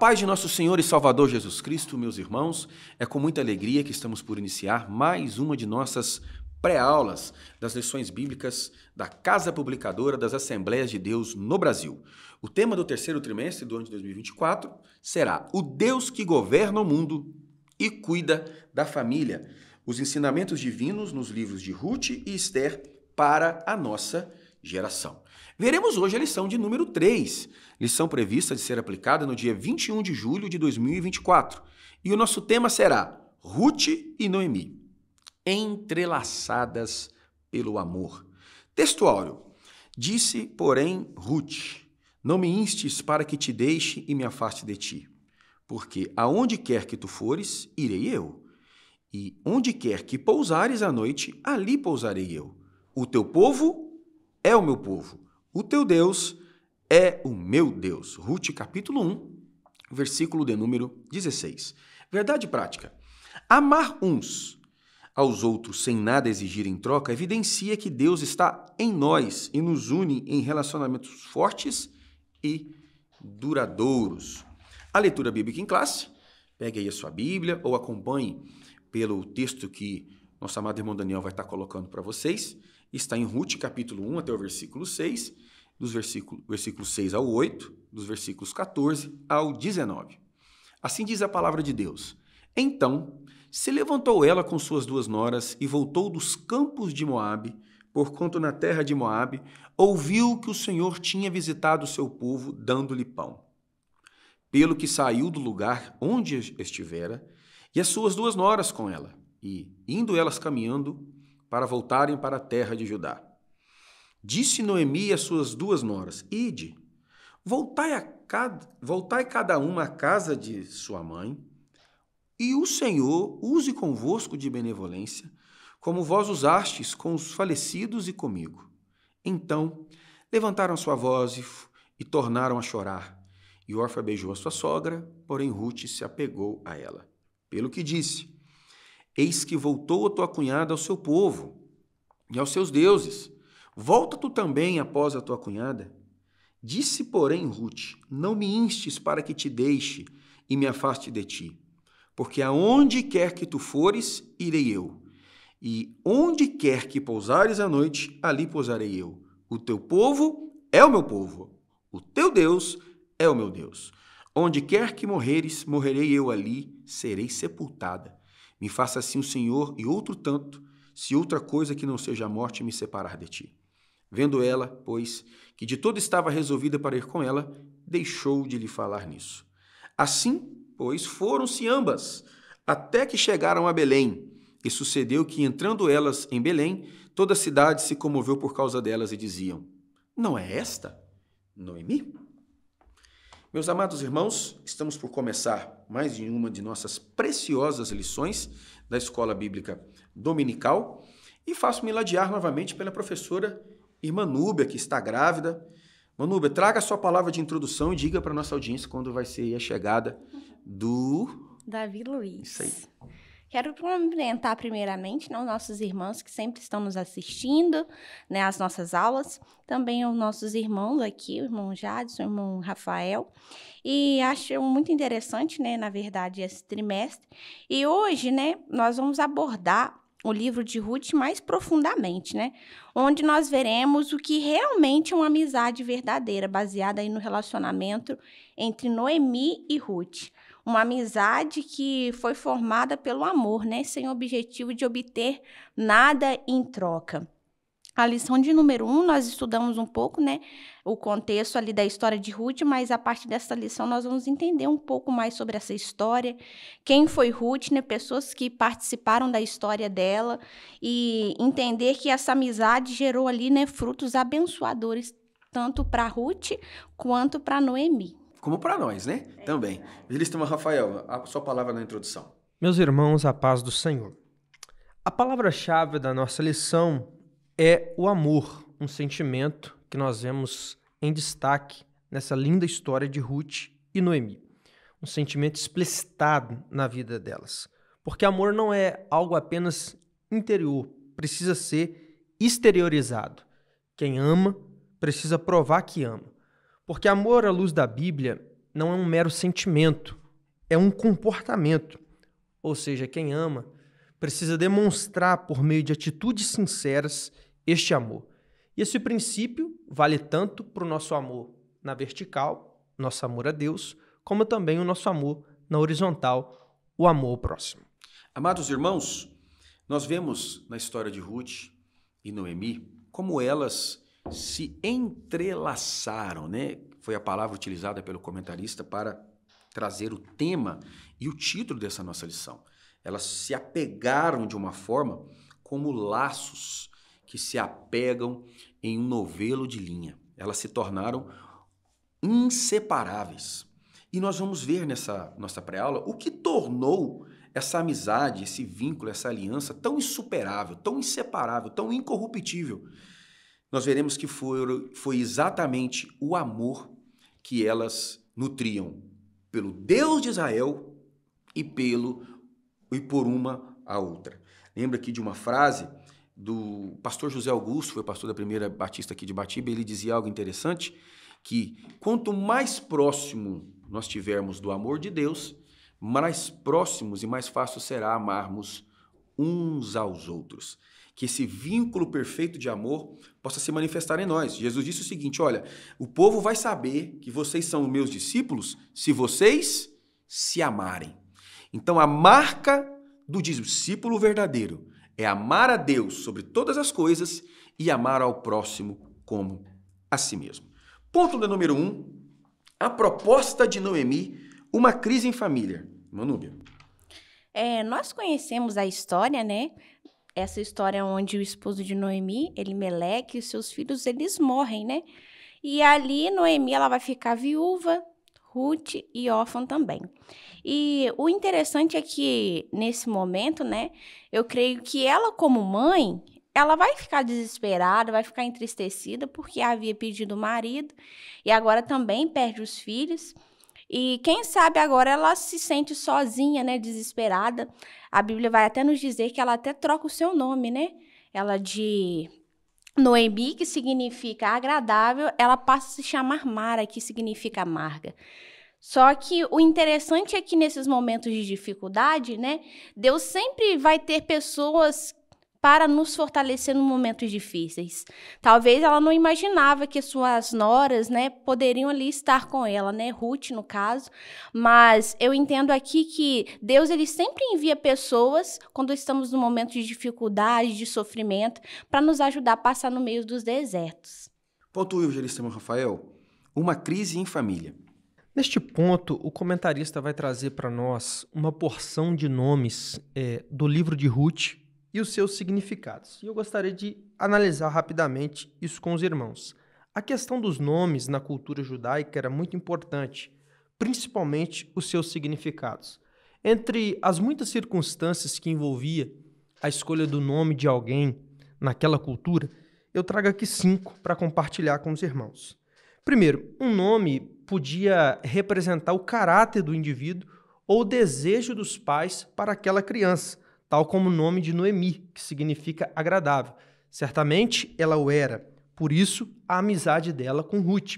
paz de nosso Senhor e Salvador Jesus Cristo, meus irmãos, é com muita alegria que estamos por iniciar mais uma de nossas pré-aulas das lições bíblicas da Casa Publicadora das Assembleias de Deus no Brasil. O tema do terceiro trimestre do ano de 2024 será o Deus que governa o mundo e cuida da família. Os ensinamentos divinos nos livros de Ruth e Esther para a nossa geração. Veremos hoje a lição de número 3, lição prevista de ser aplicada no dia 21 de julho de 2024. E o nosso tema será Ruth e Noemi, entrelaçadas pelo amor. Textuário: disse, porém, Ruth, não me instes para que te deixe e me afaste de ti, porque aonde quer que tu fores, irei eu, e onde quer que pousares à noite, ali pousarei eu. O teu povo é o meu povo, o teu Deus é o meu Deus. Ruth, capítulo 1, versículo de número 16. Verdade prática. Amar uns aos outros sem nada exigir em troca evidencia que Deus está em nós e nos une em relacionamentos fortes e duradouros. A leitura bíblica em classe, pegue aí a sua Bíblia ou acompanhe pelo texto que nosso amado irmão Daniel vai estar colocando para vocês. Está em Ruth, capítulo 1 até o versículo 6, dos versículos 6 ao 8, dos versículos 14 ao 19. Assim diz a palavra de Deus. Então se levantou ela com suas duas noras e voltou dos campos de Moabe, porquanto na terra de Moabe ouviu que o Senhor tinha visitado o seu povo, dando-lhe pão. Pelo que saiu do lugar onde estivera, e as suas duas noras com ela, e, indo elas caminhando, para voltarem para a terra de Judá. Disse Noemi às suas duas noras, ide, voltai cada uma à casa de sua mãe, e o Senhor use convosco de benevolência, como vós usastes com os falecidos e comigo. Então levantaram sua voz e tornaram a chorar. E Orfa beijou a sua sogra, porém Ruth se apegou a ela. Pelo que disse, eis que voltou a tua cunhada ao seu povo e aos seus deuses. Volta tu também após a tua cunhada. Disse, porém, Ruth, não me instes para que te deixe e me afaste de ti, porque aonde quer que tu fores, irei eu, e onde quer que pousares à noite, ali pousarei eu. O teu povo é o meu povo, o teu Deus é o meu Deus. Onde quer que morreres, morrerei eu ali, serei sepultada. Me faça assim o Senhor e outro tanto, se outra coisa que não seja a morte me separar de ti. Vendo ela, pois, que de todo estava resolvida para ir com ela, deixou de lhe falar nisso. Assim, pois, foram-se ambas, até que chegaram a Belém. E sucedeu que, entrando elas em Belém, toda a cidade se comoveu por causa delas e diziam, não é esta Noemi? Meus amados irmãos, estamos por começar mais uma de nossas preciosas lições da Escola Bíblica Dominical e faço-me ladear novamente pela professora irmã Núbia, que está grávida. Irmã Núbia, traga a sua palavra de introdução e diga para a nossa audiência quando vai ser a chegada do... Davi Luiz. Isso aí. Quero cumprimentar primeiramente os nossos irmãos que sempre estão nos assistindo, né, às nossas aulas, também os nossos irmãos aqui, o irmão Jadson, o irmão Rafael, e acho muito interessante, né, na verdade, esse trimestre. E hoje, né, nós vamos abordar o livro de Ruth mais profundamente, né, onde nós veremos o que realmente é uma amizade verdadeira, baseada aí no relacionamento entre Noemi e Ruth. Uma amizade que foi formada pelo amor, né? Sem o objetivo de obter nada em troca. A lição de número 1, nós estudamos um pouco, né? O contexto ali da história de Ruth, mas a partir dessa lição nós vamos entender um pouco mais sobre essa história. Quem foi Ruth, né? Pessoas que participaram da história dela e entender que essa amizade gerou ali, né? Frutos abençoadores, tanto para Ruth quanto para Noemi. Como para nós, né? Também. Evangelista Rafael, a sua palavra na introdução. Meus irmãos, a paz do Senhor. A palavra-chave da nossa lição é o amor, um sentimento que nós vemos em destaque nessa linda história de Ruth e Noemi. Um sentimento explicitado na vida delas. Porque amor não é algo apenas interior, precisa ser exteriorizado. Quem ama precisa provar que ama. Porque amor à luz da Bíblia não é um mero sentimento, é um comportamento. Ou seja, quem ama precisa demonstrar por meio de atitudes sinceras este amor. E esse princípio vale tanto para o nosso amor na vertical, nosso amor a Deus, como também o nosso amor na horizontal, o amor ao próximo. Amados irmãos, nós vemos na história de Ruth e Noemi como elas se entrelaçaram, né? Foi a palavra utilizada pelo comentarista para trazer o tema e o título dessa nossa lição. Elas se apegaram de uma forma como laços que se apegam em um novelo de linha. Elas se tornaram inseparáveis. E nós vamos ver nessa nossa pré-aula o que tornou essa amizade, esse vínculo, essa aliança tão insuperável, tão inseparável, tão incorruptível. Nós veremos que foi exatamente o amor que elas nutriam pelo Deus de Israel e por uma a outra. Lembra aqui de uma frase do pastor José Augusto, foi pastor da Primeira Batista aqui de Batiba, ele dizia algo interessante, que quanto mais próximo nós tivermos do amor de Deus, mais próximos e mais fácil será amarmos uns aos outros. Que esse vínculo perfeito de amor possa se manifestar em nós. Jesus disse o seguinte, olha, o povo vai saber que vocês são meus discípulos se vocês se amarem. Então, a marca do discípulo verdadeiro é amar a Deus sobre todas as coisas e amar ao próximo como a si mesmo. Ponto número 1, a proposta de Noemi, uma crise em família. Manúbia. Nós conhecemos a história, né? Essa história onde o esposo de Noemi, Elimeleque, e seus filhos, eles morrem, né? E ali, Noemi, ela vai ficar viúva, Ruth e órfã também. E o interessante é que, nesse momento, né, eu creio que ela, como mãe, ela vai ficar desesperada, vai ficar entristecida, porque havia perdido o marido e agora também perde os filhos. E quem sabe agora ela se sente sozinha, né, desesperada. A Bíblia vai até nos dizer que ela até troca o seu nome, né? Ela de Noemi, que significa agradável, ela passa a se chamar Mara, que significa amarga. Só que o interessante é que nesses momentos de dificuldade, né, Deus sempre vai ter pessoas para nos fortalecer em momentos difíceis. Talvez ela não imaginava que suas noras, né, poderiam ali estar com ela, né, Ruth no caso, mas eu entendo aqui que Deus ele sempre envia pessoas quando estamos num momento de dificuldade, de sofrimento, para nos ajudar a passar no meio dos desertos. Ponto o evangelista Rafael, uma crise em família. Neste ponto, o comentarista vai trazer para nós uma porção de nomes do livro de Ruth e os seus significados. E eu gostaria de analisar rapidamente isso com os irmãos. A questão dos nomes na cultura judaica era muito importante, principalmente os seus significados. Entre as muitas circunstâncias que envolvia a escolha do nome de alguém naquela cultura, eu trago aqui 5 para compartilhar com os irmãos. Primeiro, um nome podia representar o caráter do indivíduo ou o desejo dos pais para aquela criança, tal como o nome de Noemi, que significa agradável. Certamente ela o era, por isso a amizade dela com Ruth.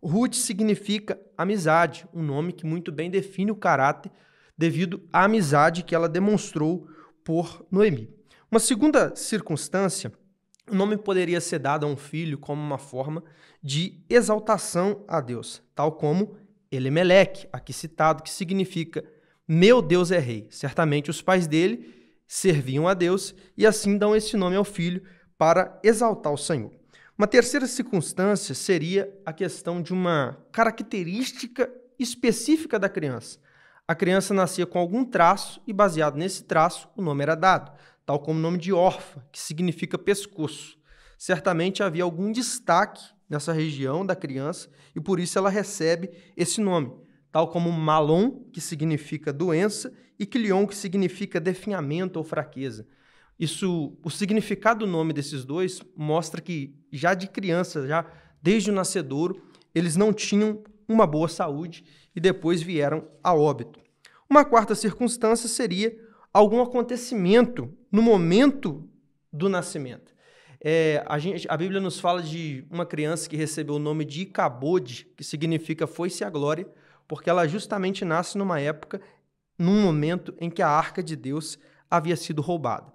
Ruth significa amizade, um nome que muito bem define o caráter devido à amizade que ela demonstrou por Noemi. Uma segunda circunstância, o nome poderia ser dado a um filho como uma forma de exaltação a Deus, tal como Elimeleque, aqui citado, que significa meu Deus é rei. Certamente os pais dele serviam a Deus e assim dão esse nome ao filho para exaltar o Senhor. Uma terceira circunstância seria a questão de uma característica específica da criança. A criança nascia com algum traço e, baseado nesse traço, o nome era dado, tal como o nome de órfã, que significa pescoço. Certamente havia algum destaque nessa região da criança e por isso ela recebe esse nome, tal como Malom, que significa doença, e Quilion, que significa definhamento ou fraqueza. O significado do nome desses dois mostra que já de criança, já desde o nascedouro, eles não tinham uma boa saúde e depois vieram a óbito. Uma quarta circunstância seria algum acontecimento no momento do nascimento. A Bíblia nos fala de uma criança que recebeu o nome de Icabode, que significa foi-se a glória, porque ela justamente nasce numa época, num momento em que a arca de Deus havia sido roubada.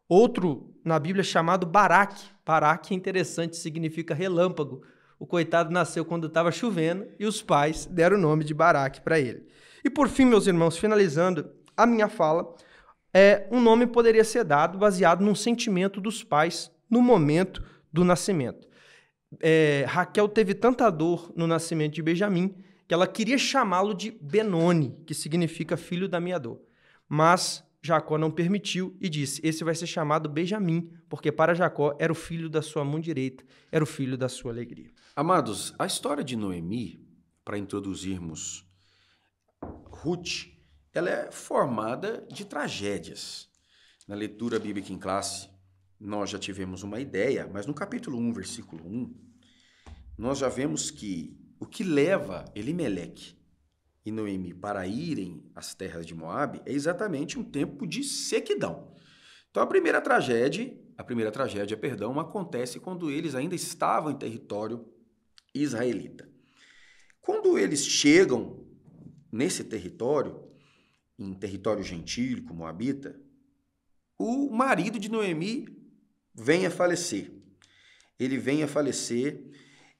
Outro na Bíblia chamado Baraque. Baraque é interessante, significa relâmpago. O coitado nasceu quando estava chovendo e os pais deram o nome de Baraque para ele. E por fim, meus irmãos, finalizando a minha fala, um nome poderia ser dado baseado num sentimento dos pais no momento do nascimento. Raquel teve tanta dor no nascimento de Benjamim que ela queria chamá-lo de Benoni, que significa filho da minha dor. Mas Jacó não permitiu e disse, esse vai ser chamado Benjamim, porque para Jacó era o filho da sua mão direita, era o filho da sua alegria. Amados, a história de Noemi, para introduzirmos Ruth, ela é formada de tragédias. Na leitura bíblica em classe, nós já tivemos uma ideia, mas no capítulo 1, versículo 1, nós já vemos que o que leva Elimeleque e Noemi para irem às terras de Moabe é exatamente um tempo de sequidão. Então a primeira tragédia, acontece quando eles ainda estavam em território israelita. Quando eles chegam nesse território, em território gentílico, moabita, o marido de Noemi vem a falecer. Ele vem a falecer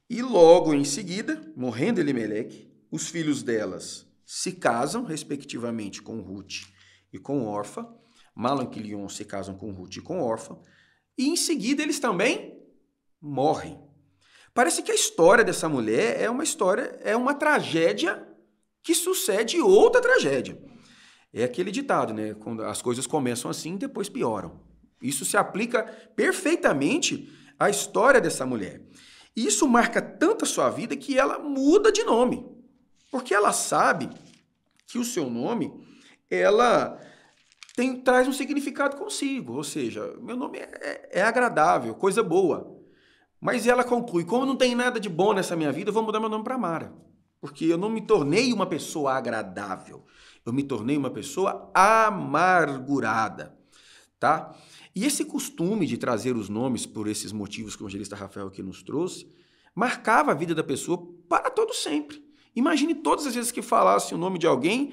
e logo em seguida, morrendo Elimeleque, os filhos delas se casam, respectivamente, com Ruth e com Orfa. Malom e Quilion se casam com Ruth e com Orfa. E em seguida eles também morrem. Parece que a história dessa mulher é uma tragédia que sucede outra tragédia. É aquele ditado, né? Quando as coisas começam assim, depois pioram. Isso se aplica perfeitamente à história dessa mulher. E isso marca tanto a sua vida que ela muda de nome. Porque ela sabe que o seu nome, traz um significado consigo. Ou seja, meu nome é agradável, coisa boa. Mas ela conclui, como não tem nada de bom nessa minha vida, eu vou mudar meu nome para Mara. Porque eu não me tornei uma pessoa agradável. Eu me tornei uma pessoa amargurada. Tá? E esse costume de trazer os nomes por esses motivos que o evangelista Rafael aqui nos trouxe, marcava a vida da pessoa para todo sempre. Imagine todas as vezes que falasse o nome de alguém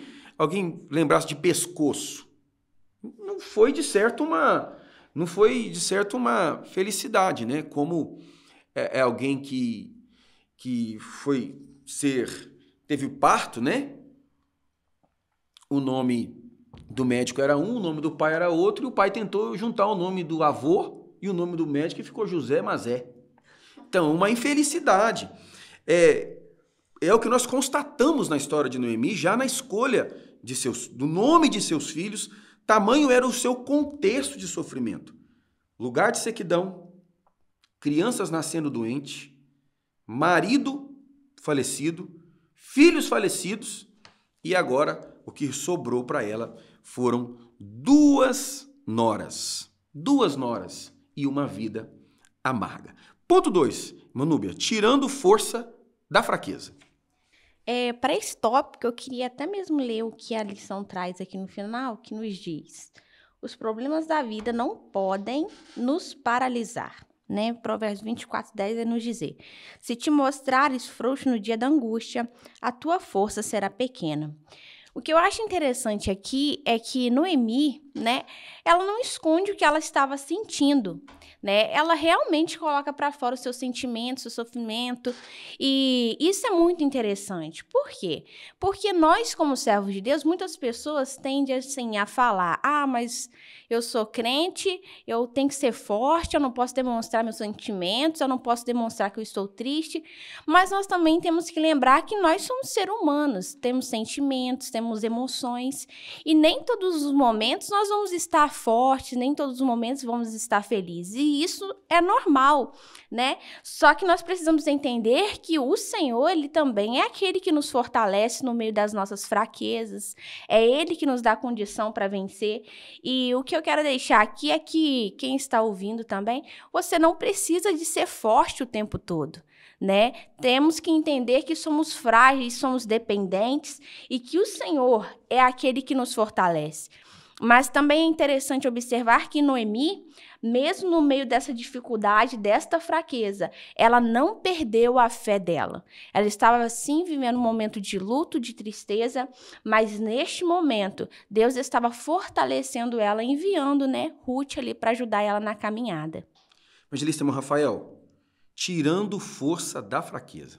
lembrasse de pescoço. Não foi de certo uma felicidade, né? Como é alguém que teve parto, né? O nome do médico era um, o nome do pai era outro, e o pai tentou juntar o nome do avô e o nome do médico e ficou José Mazé. Então, uma infelicidade. É o que nós constatamos na história de Noemi, já na escolha do nome de seus filhos, tamanho era o seu contexto de sofrimento. Lugar de sequidão, crianças nascendo doentes, marido falecido, filhos falecidos, e agora o que sobrou para ela foram duas noras e uma vida amarga. Ponto 2, Manúbia, tirando força da fraqueza. Para esse tópico, eu queria até mesmo ler o que a lição traz aqui no final, que nos diz: os problemas da vida não podem nos paralisar. Né? Provérbios 24:10 vai nos dizer: se te mostrares frouxo no dia da angústia, a tua força será pequena. O que eu acho interessante aqui é que Noemi, né, ela não esconde o que ela estava sentindo, né? Ela realmente coloca para fora os seus sentimentos, o seu sofrimento, e isso é muito interessante. Por quê? Porque nós, como servos de Deus, muitas pessoas tendem assim a falar: mas eu sou crente, eu tenho que ser forte, eu não posso demonstrar meus sentimentos, eu não posso demonstrar que eu estou triste. Mas nós também temos que lembrar que nós somos seres humanos, temos sentimentos, temos emoções, e nem todos os momentos nós vamos estar fortes, nem todos os momentos vamos estar felizes. E isso é normal, né? Só que nós precisamos entender que o Senhor, Ele também é aquele que nos fortalece no meio das nossas fraquezas, é Ele que nos dá condição para vencer. E o que eu quero deixar aqui é que quem está ouvindo também, você não precisa de ser forte o tempo todo, né? Temos que entender que somos frágeis, somos dependentes e que o Senhor é aquele que nos fortalece. Mas também é interessante observar que Noemi, mesmo no meio dessa dificuldade, desta fraqueza, ela não perdeu a fé dela. Ela estava, sim, vivendo um momento de luto, de tristeza, mas neste momento, Deus estava fortalecendo ela, enviando, né, Ruth ali para ajudar ela na caminhada. Evangelista irmão Rafael, tirando força da fraqueza.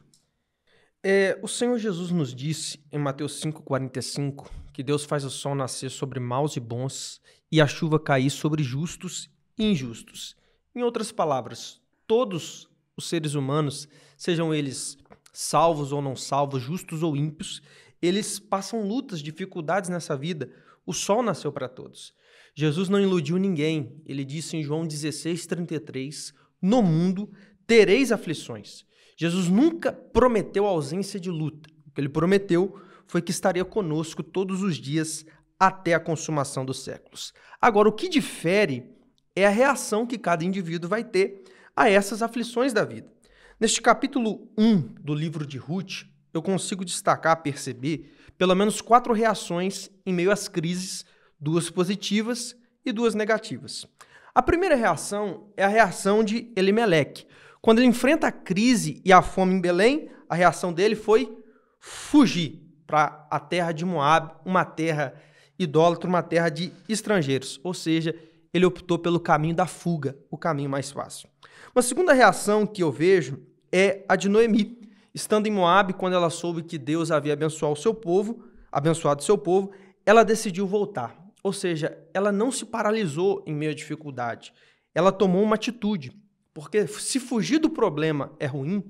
O Senhor Jesus nos disse em Mateus 5,45 que Deus faz o sol nascer sobre maus e bons e a chuva cair sobre justos e injustos. Em outras palavras, todos os seres humanos, sejam eles salvos ou não salvos, justos ou ímpios, eles passam lutas, dificuldades nessa vida. O sol nasceu para todos. Jesus não iludiu ninguém. Ele disse em João 16,33, no mundo tereis aflições. Jesus nunca prometeu ausência de luta. O que ele prometeu foi que estaria conosco todos os dias até a consumação dos séculos. Agora, o que difere é a reação que cada indivíduo vai ter a essas aflições da vida. Neste capítulo 1 do livro de Ruth, eu consigo destacar, perceber, pelo menos 4 reações em meio às crises, 2 positivas e 2 negativas. A primeira reação é a reação de Elimeleque. Quando ele enfrenta a crise e a fome em Belém, a reação dele foi fugir para a terra de Moabe, uma terra idólatra, uma terra de estrangeiros. Ou seja, ele optou pelo caminho da fuga, o caminho mais fácil. Uma segunda reação que eu vejo é a de Noemi. Estando em Moabe, quando ela soube que Deus havia abençoado o seu povo, ela decidiu voltar. Ou seja, ela não se paralisou em meio à dificuldade. Ela tomou uma atitude. Porque se fugir do problema é ruim,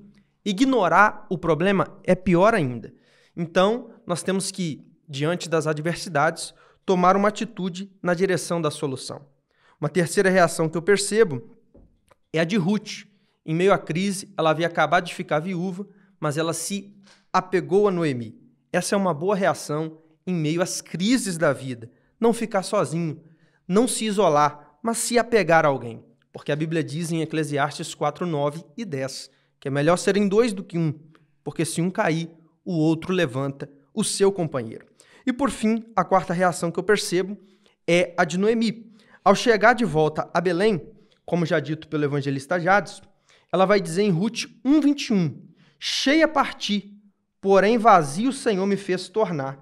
ignorar o problema é pior ainda. Então, nós temos que, diante das adversidades, tomar uma atitude na direção da solução. Uma terceira reação que eu percebo é a de Ruth. Em meio à crise, ela havia acabado de ficar viúva, mas ela se apegou a Noemi. Essa é uma boa reação em meio às crises da vida. Não ficar sozinho, não se isolar, mas se apegar a alguém. Porque a Bíblia diz em Eclesiastes 4, 9 e 10, que é melhor serem 2 do que 1, porque se um cair, o outro levanta o seu companheiro. E por fim, a quarta reação que eu percebo é a de Noemi. Ao chegar de volta a Belém, como já dito pelo evangelista Jades, ela vai dizer em Ruth 1:21, cheia parti, porém vazio o Senhor me fez tornar.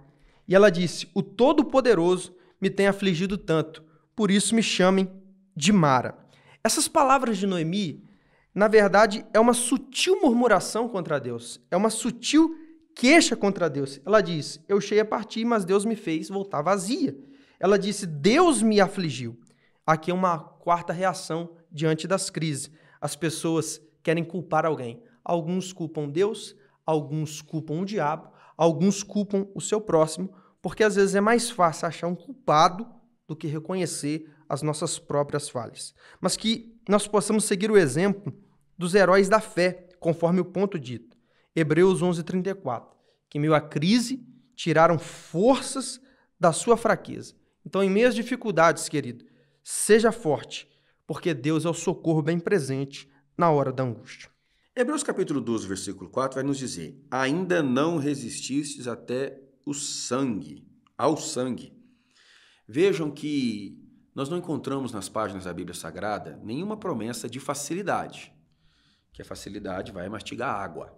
E ela disse, o Todo-Poderoso me tem afligido tanto, por isso me chamem de Mara. Essas palavras de Noemi, na verdade, é uma sutil murmuração contra Deus, é uma sutil queixa contra Deus. Ela diz, eu cheia parti, mas Deus me fez voltar vazia. Ela disse, Deus me afligiu. Aqui é uma quarta reação diante das crises. As pessoas querem culpar alguém. Alguns culpam Deus, alguns culpam o diabo, alguns culpam o seu próximo, porque às vezes é mais fácil achar um culpado do que reconhecer as nossas próprias falhas. Mas que nós possamos seguir o exemplo dos heróis da fé, conforme o ponto dito. Hebreus 11:34, que em meio à crise tiraram forças da sua fraqueza. Então, em meio às dificuldades, querido, seja forte, porque Deus é o socorro bem presente na hora da angústia. Hebreus capítulo 12, versículo 4 vai nos dizer, ainda não resististes até ao sangue. Vejam que nós não encontramos nas páginas da Bíblia Sagrada nenhuma promessa de facilidade, que a facilidade vai mastigar água.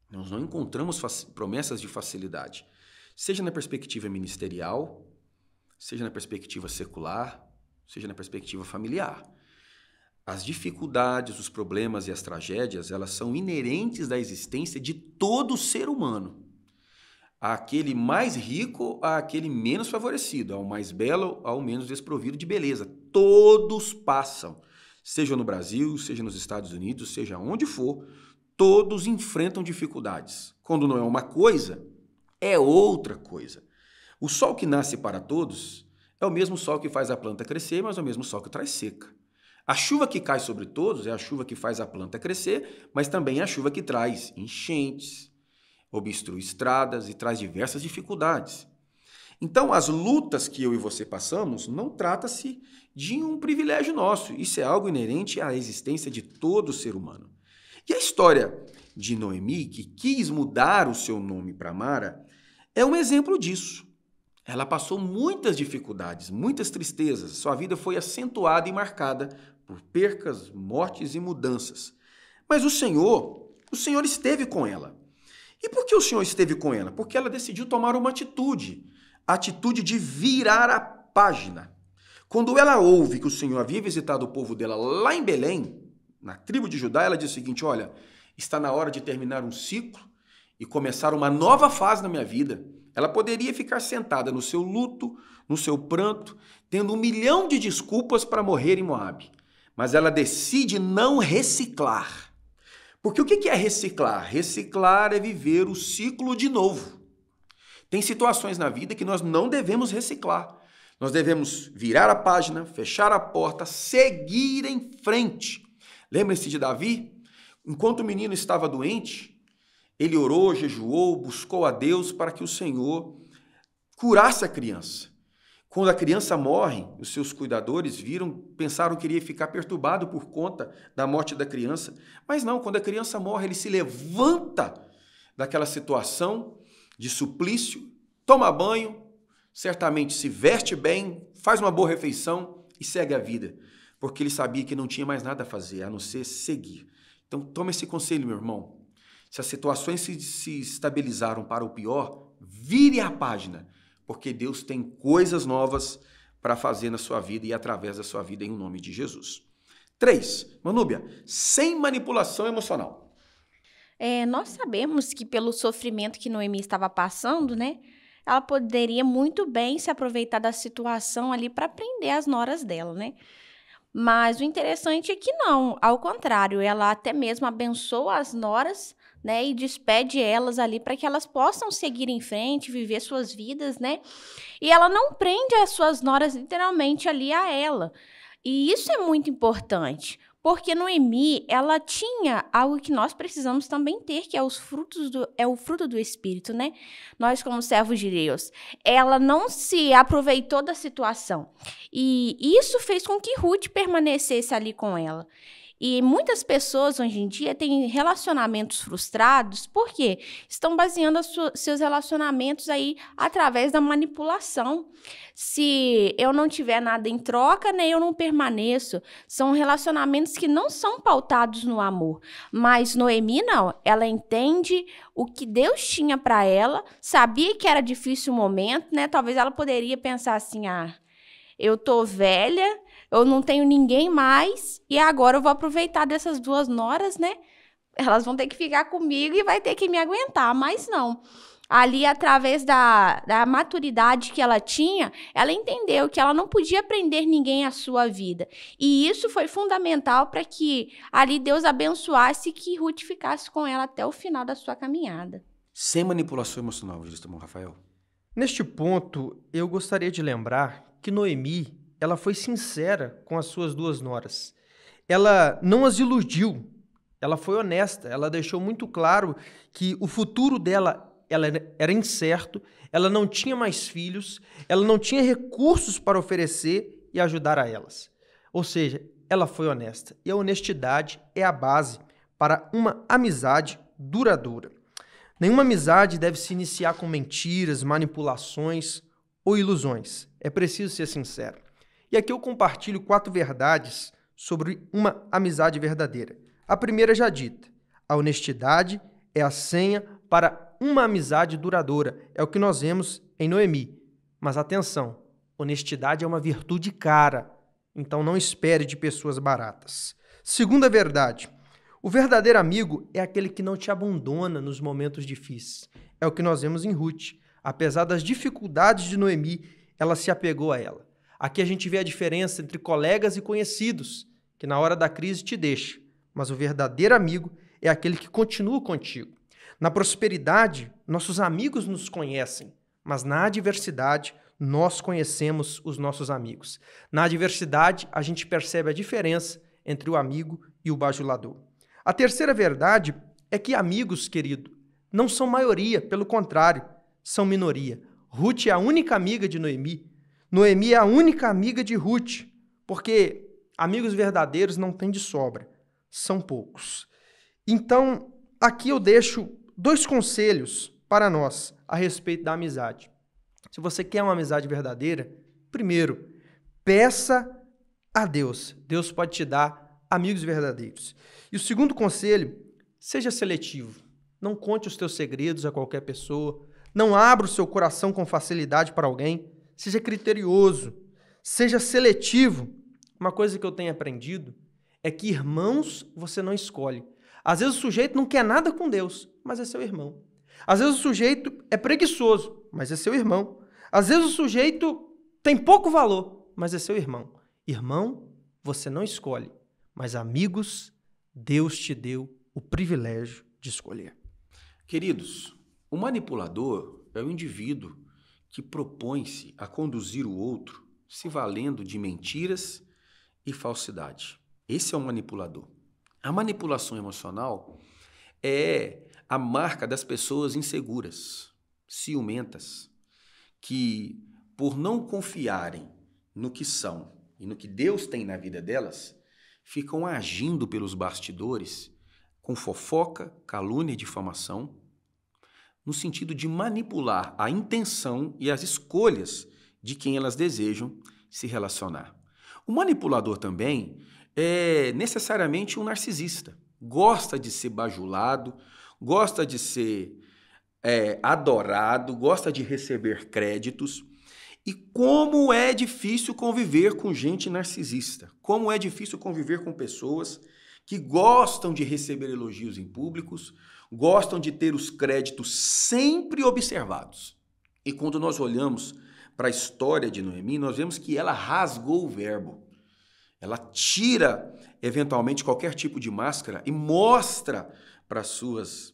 Nós não encontramos promessas de facilidade, seja na perspectiva ministerial, seja na perspectiva secular, seja na perspectiva familiar. As dificuldades, os problemas e as tragédias, elas são inerentes da existência de todo ser humano. Àquele mais rico, àquele menos favorecido, ao mais belo, ao menos desprovido de beleza. Todos passam, seja no Brasil, seja nos Estados Unidos, seja onde for, todos enfrentam dificuldades. Quando não é uma coisa, é outra coisa. O sol que nasce para todos é o mesmo sol que faz a planta crescer, mas é o mesmo sol que traz seca. A chuva que cai sobre todos é a chuva que faz a planta crescer, mas também é a chuva que traz enchentes, obstrui estradas e traz diversas dificuldades. Então, as lutas que eu e você passamos não trata-se de um privilégio nosso. Isso é algo inerente à existência de todo ser humano. E a história de Noemi, que quis mudar o seu nome para Mara, é um exemplo disso. Ela passou muitas dificuldades, muitas tristezas. Sua vida foi acentuada e marcada por percas, mortes e mudanças. Mas o Senhor esteve com ela. E por que o Senhor esteve com ela? Porque ela decidiu tomar uma atitude, a atitude de virar a página. Quando ela ouve que o Senhor havia visitado o povo dela lá em Belém, na tribo de Judá, ela diz o seguinte: olha, está na hora de terminar um ciclo e começar uma nova fase na minha vida. Ela poderia ficar sentada no seu luto, no seu pranto, tendo 1 milhão de desculpas para morrer em Moabe. Mas ela decide não reciclar. Porque o que é reciclar? Reciclar é viver o ciclo de novo. Tem situações na vida que nós não devemos reciclar. Nós devemos virar a página, fechar a porta, seguir em frente. Lembrem-se de Davi? Enquanto o menino estava doente, ele orou, jejuou, buscou a Deus para que o Senhor curasse a criança. Quando a criança morre, os seus cuidadores pensaram que ele ia ficar perturbado por conta da morte da criança. Mas não, quando a criança morre, ele se levanta daquela situação de suplício, toma banho, certamente se veste bem, faz uma boa refeição e segue a vida, porque ele sabia que não tinha mais nada a fazer, a não ser seguir. Então, tome esse conselho, meu irmão. Se as situações se estabilizaram para o pior, vire a página, porque Deus tem coisas novas para fazer na sua vida e através da sua vida, em nome de Jesus. 3. Manúbia, sem manipulação emocional. Nós sabemos que pelo sofrimento que Noemi estava passando, né? Ela poderia muito bem se aproveitar da situação ali para prender as noras dela, né? Mas o interessante é que não, ao contrário, ela até mesmo abençoa as noras, né, e despede elas ali para que elas possam seguir em frente, viver suas vidas, né? E ela não prende as suas noras literalmente ali a ela. E isso é muito importante, porque Noemi, ela tinha algo que nós precisamos também ter, que é o fruto do Espírito, né? Nós, como servos de Deus, ela não se aproveitou da situação. E isso fez com que Ruth permanecesse ali com ela. E muitas pessoas hoje em dia têm relacionamentos frustrados porque estão baseando seus relacionamentos aí através da manipulação. Se eu não tiver nada em troca, né, eu não permaneço. São relacionamentos que não são pautados no amor. Mas Noemi não, ela entende o que Deus tinha para ela, sabia que era difícil o momento, né? Talvez ela poderia pensar assim: eu tô velha, eu não tenho ninguém mais, e agora eu vou aproveitar dessas 2 noras, né? Elas vão ter que ficar comigo e vai ter que me aguentar, mas não. Ali, através da maturidade que ela tinha, ela entendeu que ela não podia prender ninguém à sua vida. E isso foi fundamental para que ali Deus abençoasse e que Ruth ficasse com ela até o final da sua caminhada. Sem manipulação emocional, irmão Rafael. Neste ponto, eu gostaria de lembrar que Noemi, ela foi sincera com as suas 2 noras. Ela não as iludiu, ela foi honesta, ela deixou muito claro que o futuro dela era incerto, ela não tinha mais filhos, ela não tinha recursos para oferecer e ajudar a elas. Ou seja, ela foi honesta. E a honestidade é a base para uma amizade duradoura. Nenhuma amizade deve se iniciar com mentiras, manipulações ou ilusões. É preciso ser sincero. E aqui eu compartilho 4 verdades sobre uma amizade verdadeira. A primeira já dita: a honestidade é a senha para uma amizade duradoura. É o que nós vemos em Noemi. Mas atenção, honestidade é uma virtude cara, então não espere de pessoas baratas. Segunda verdade: o verdadeiro amigo é aquele que não te abandona nos momentos difíceis. É o que nós vemos em Ruth. Apesar das dificuldades de Noemi, ela se apegou a ela. Aqui a gente vê a diferença entre colegas e conhecidos, que na hora da crise te deixa, mas o verdadeiro amigo é aquele que continua contigo. Na prosperidade, nossos amigos nos conhecem, mas na adversidade, nós conhecemos os nossos amigos. Na adversidade, a gente percebe a diferença entre o amigo e o bajulador. A terceira verdade é que amigos, querido, não são maioria, pelo contrário, são minoria. Ruth é a única amiga de Noemi. Noemi é a única amiga de Ruth, porque amigos verdadeiros não tem de sobra, são poucos. Então, aqui eu deixo 2 conselhos para nós a respeito da amizade. Se você quer uma amizade verdadeira, primeiro, peça a Deus. Deus pode te dar amigos verdadeiros. E o segundo conselho, seja seletivo. Não conte os teus segredos a qualquer pessoa. Não abra o seu coração com facilidade para alguém. Seja criterioso. Seja seletivo. Uma coisa que eu tenho aprendido é que irmãos você não escolhe. Às vezes o sujeito não quer nada com Deus, mas é seu irmão. Às vezes o sujeito é preguiçoso, mas é seu irmão. Às vezes o sujeito tem pouco valor, mas é seu irmão. Irmão, você não escolhe, mas amigos, Deus te deu o privilégio de escolher. Queridos, o manipulador é o indivíduo que propõe-se a conduzir o outro se valendo de mentiras e falsidade. Esse é o manipulador. A manipulação emocional é a marca das pessoas inseguras, ciumentas, que, por não confiarem no que são e no que Deus tem na vida delas, ficam agindo pelos bastidores com fofoca, calúnia e difamação, no sentido de manipular a intenção e as escolhas de quem elas desejam se relacionar. O manipulador também é necessariamente um narcisista. Gosta de ser bajulado, gosta de ser adorado, gosta de receber créditos. E como é difícil conviver com gente narcisista. Como é difícil conviver com pessoas que gostam de receber elogios em públicos, gostam de ter os créditos sempre observados. E quando nós olhamos para a história de Noemi, nós vemos que ela rasgou o verbo. Ela tira, eventualmente, qualquer tipo de máscara e mostra para suas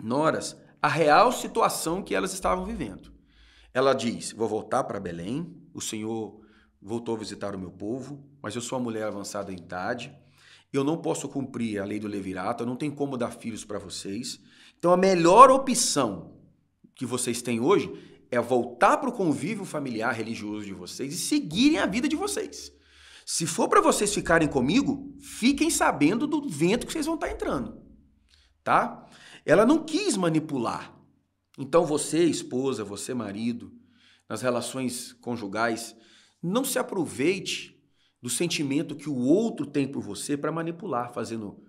noras a real situação que elas estavam vivendo. Ela diz, vou voltar para Belém, o Senhor voltou a visitar o meu povo, mas eu sou uma mulher avançada em idade, eu não posso cumprir a lei do levirato, eu não tenho como dar filhos para vocês. Então a melhor opção que vocês têm hoje é voltar para o convívio familiar religioso de vocês e seguirem a vida de vocês. Se for para vocês ficarem comigo, fiquem sabendo do vento que vocês vão estar entrando, tá? Ela não quis manipular. Então você, esposa, você, marido, nas relações conjugais, não se aproveite do sentimento que o outro tem por você para manipular, fazendo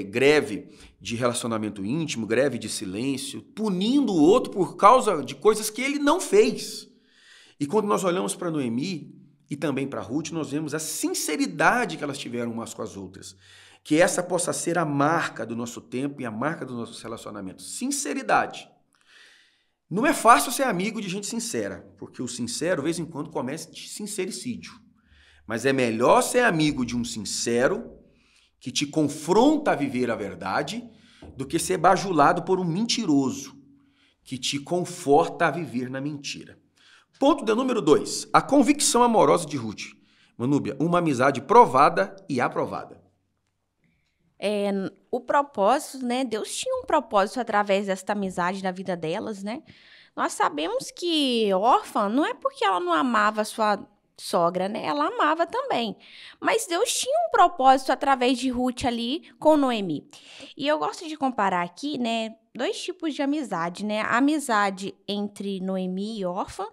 greve de relacionamento íntimo, greve de silêncio, punindo o outro por causa de coisas que ele não fez. E quando nós olhamos para Noemi e também para Ruth, nós vemos a sinceridade que elas tiveram umas com as outras. Que essa possa ser a marca do nosso tempo e a marca dos nossos relacionamentos. Sinceridade. Não é fácil ser amigo de gente sincera, porque o sincero, de vez em quando, comete sincericídio. Mas é melhor ser amigo de um sincero que te confronta a viver a verdade do que ser bajulado por um mentiroso que te conforta a viver na mentira. Ponto de número 2. A convicção amorosa de Ruth. Manúbia, uma amizade provada e aprovada. O propósito, né? Deus tinha um propósito através desta amizade na vida delas, né? Nós sabemos que órfã não é porque ela não amava a sua sogra, né? Ela amava também. Mas Deus tinha um propósito através de Ruth ali com Noemi. E eu gosto de comparar aqui, né? 2 tipos de amizade, né? A amizade entre Noemi e órfã,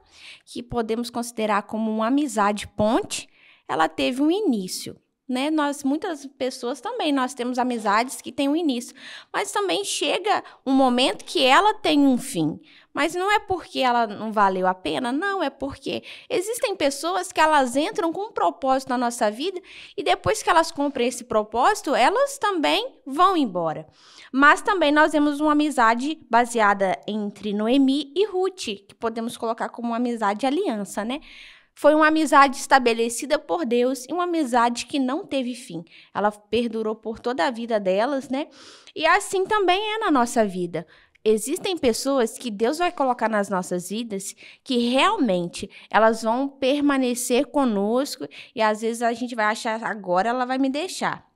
que podemos considerar como uma amizade ponte, ela teve um início. Né? Muitas pessoas também, nós temos amizades que têm um início, mas também chega um momento que ela tem um fim. Mas não é porque ela não valeu a pena, não, é porque existem pessoas que elas entram com um propósito na nossa vida e depois que elas cumprem esse propósito, elas também vão embora. Mas também nós temos uma amizade baseada entre Noemi e Ruth, que podemos colocar como uma amizade de aliança, né? Foi uma amizade estabelecida por Deus e uma amizade que não teve fim. Ela perdurou por toda a vida delas, né? E assim também é na nossa vida. Existem pessoas que Deus vai colocar nas nossas vidas que realmente elas vão permanecer conosco e às vezes a gente vai achar agora ela vai me deixar.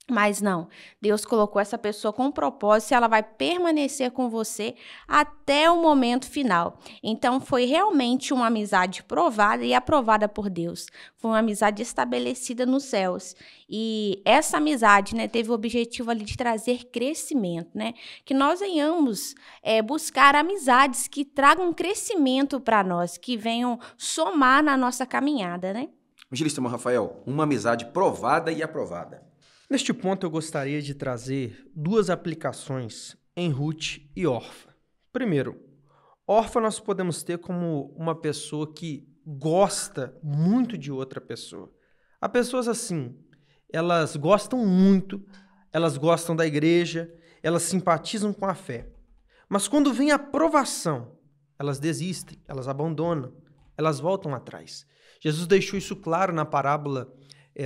Mas não, Deus colocou essa pessoa com um propósito e ela vai permanecer com você até o momento final. Então, foi realmente uma amizade provada e aprovada por Deus. Foi uma amizade estabelecida nos céus. E essa amizade, né, teve o objetivo ali de trazer crescimento, né? Que nós venhamos buscar amizades que tragam crescimento para nós, que venham somar na nossa caminhada, né? Evangelista irmão Rafael, uma amizade provada e aprovada. Neste ponto, eu gostaria de trazer duas aplicações em Ruth e Orfa. Primeiro, Orfa nós podemos ter como uma pessoa que gosta muito de outra pessoa. Há pessoas assim, elas gostam muito, elas gostam da igreja, elas simpatizam com a fé. Mas quando vem a provação, elas desistem, elas abandonam, elas voltam atrás. Jesus deixou isso claro na parábola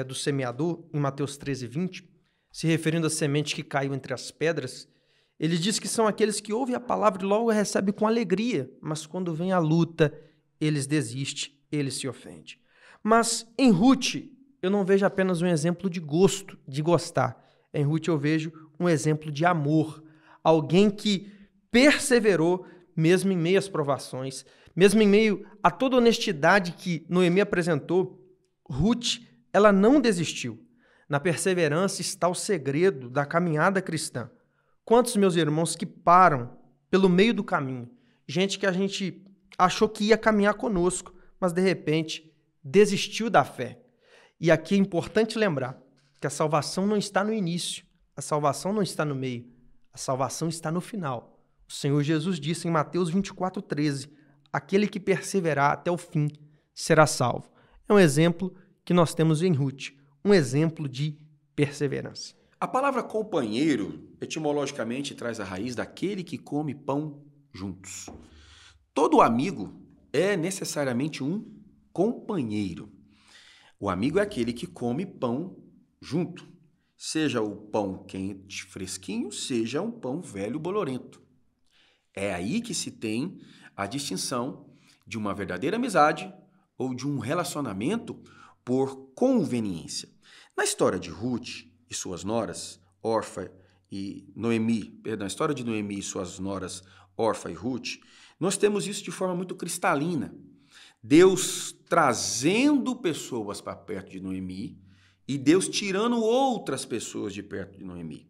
do semeador, em Mateus 13:20, se referindo à semente que caiu entre as pedras. Ele diz que são aqueles que ouvem a palavra e logo a recebem com alegria, mas quando vem a luta, eles desistem, eles se ofendem. Mas em Ruth, eu não vejo apenas um exemplo de gosto, de gostar. Em Ruth eu vejo um exemplo de amor. Alguém que perseverou, mesmo em meio às provações, mesmo em meio a toda a honestidade que Noemi apresentou, Ruth, ela não desistiu. Na perseverança está o segredo da caminhada cristã. Quantos meus irmãos que param pelo meio do caminho? Gente que a gente achou que ia caminhar conosco, mas de repente desistiu da fé. E aqui é importante lembrar que a salvação não está no início, a salvação não está no meio, a salvação está no final. O Senhor Jesus disse em Mateus 24:13, aquele que perseverar até o fim será salvo. É um exemplo que nós temos em Ruth, um exemplo de perseverança. A palavra companheiro, etimologicamente, traz a raiz daquele que come pão juntos. Todo amigo é necessariamente um companheiro. O amigo é aquele que come pão junto. Seja o pão quente, fresquinho, seja um pão velho, bolorento. É aí que se tem a distinção de uma verdadeira amizade ou de um relacionamento por conveniência. Na história de Ruth e suas noras, Orfa e Noemi, perdão, a história de Noemi e suas noras, Orfa e Ruth, nós temos isso de forma muito cristalina. Deus trazendo pessoas para perto de Noemi e Deus tirando outras pessoas de perto de Noemi.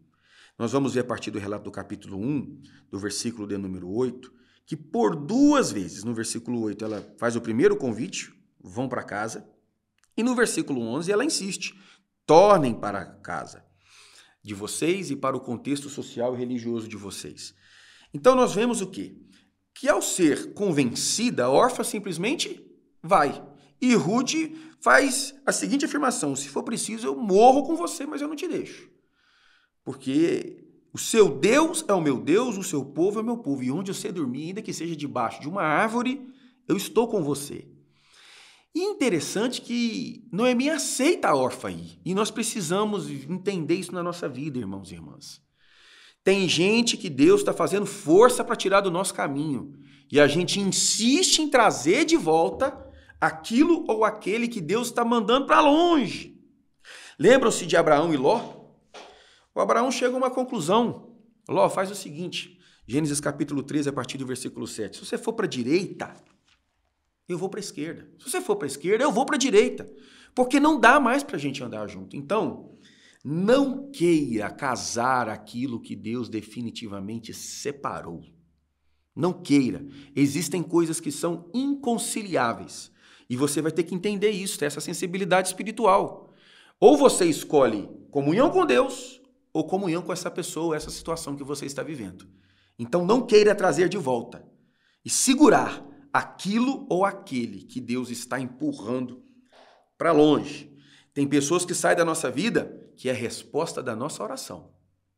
Nós vamos ver a partir do relato do capítulo 1, do versículo de número 8, que por duas vezes, no versículo 8, ela faz o primeiro convite, vão para casa, e no versículo 11 ela insiste, tornem para a casa de vocês e para o contexto social e religioso de vocês. Então nós vemos o quê? Que ao ser convencida, Orfa simplesmente vai. E Ruth faz a seguinte afirmação, se for preciso eu morro com você, mas eu não te deixo. Porque o seu Deus é o meu Deus, o seu povo é o meu povo. E onde você dormir, ainda que seja debaixo de uma árvore, eu estou com você. E interessante que Noemi aceita a Orfa aí. E nós precisamos entender isso na nossa vida, irmãos e irmãs. Tem gente que Deus está fazendo força para tirar do nosso caminho. E a gente insiste em trazer de volta aquilo ou aquele que Deus está mandando para longe. Lembram-se de Abraão e Ló? O Abraão chega a uma conclusão. Ló, faz o seguinte, Gênesis capítulo 13, a partir do versículo 7. Se você for para a direita, eu vou para a esquerda. Se você for para a esquerda, eu vou para a direita. Porque não dá mais para a gente andar junto. Então, não queira casar aquilo que Deus definitivamente separou. Não queira. Existem coisas que são inconciliáveis. E você vai ter que entender isso, ter essa sensibilidade espiritual. Ou você escolhe comunhão com Deus, ou comunhão com essa pessoa, essa situação que você está vivendo. Então não queira trazer de volta e segurar aquilo ou aquele que Deus está empurrando para longe. Tem pessoas que saem da nossa vida que é a resposta da nossa oração.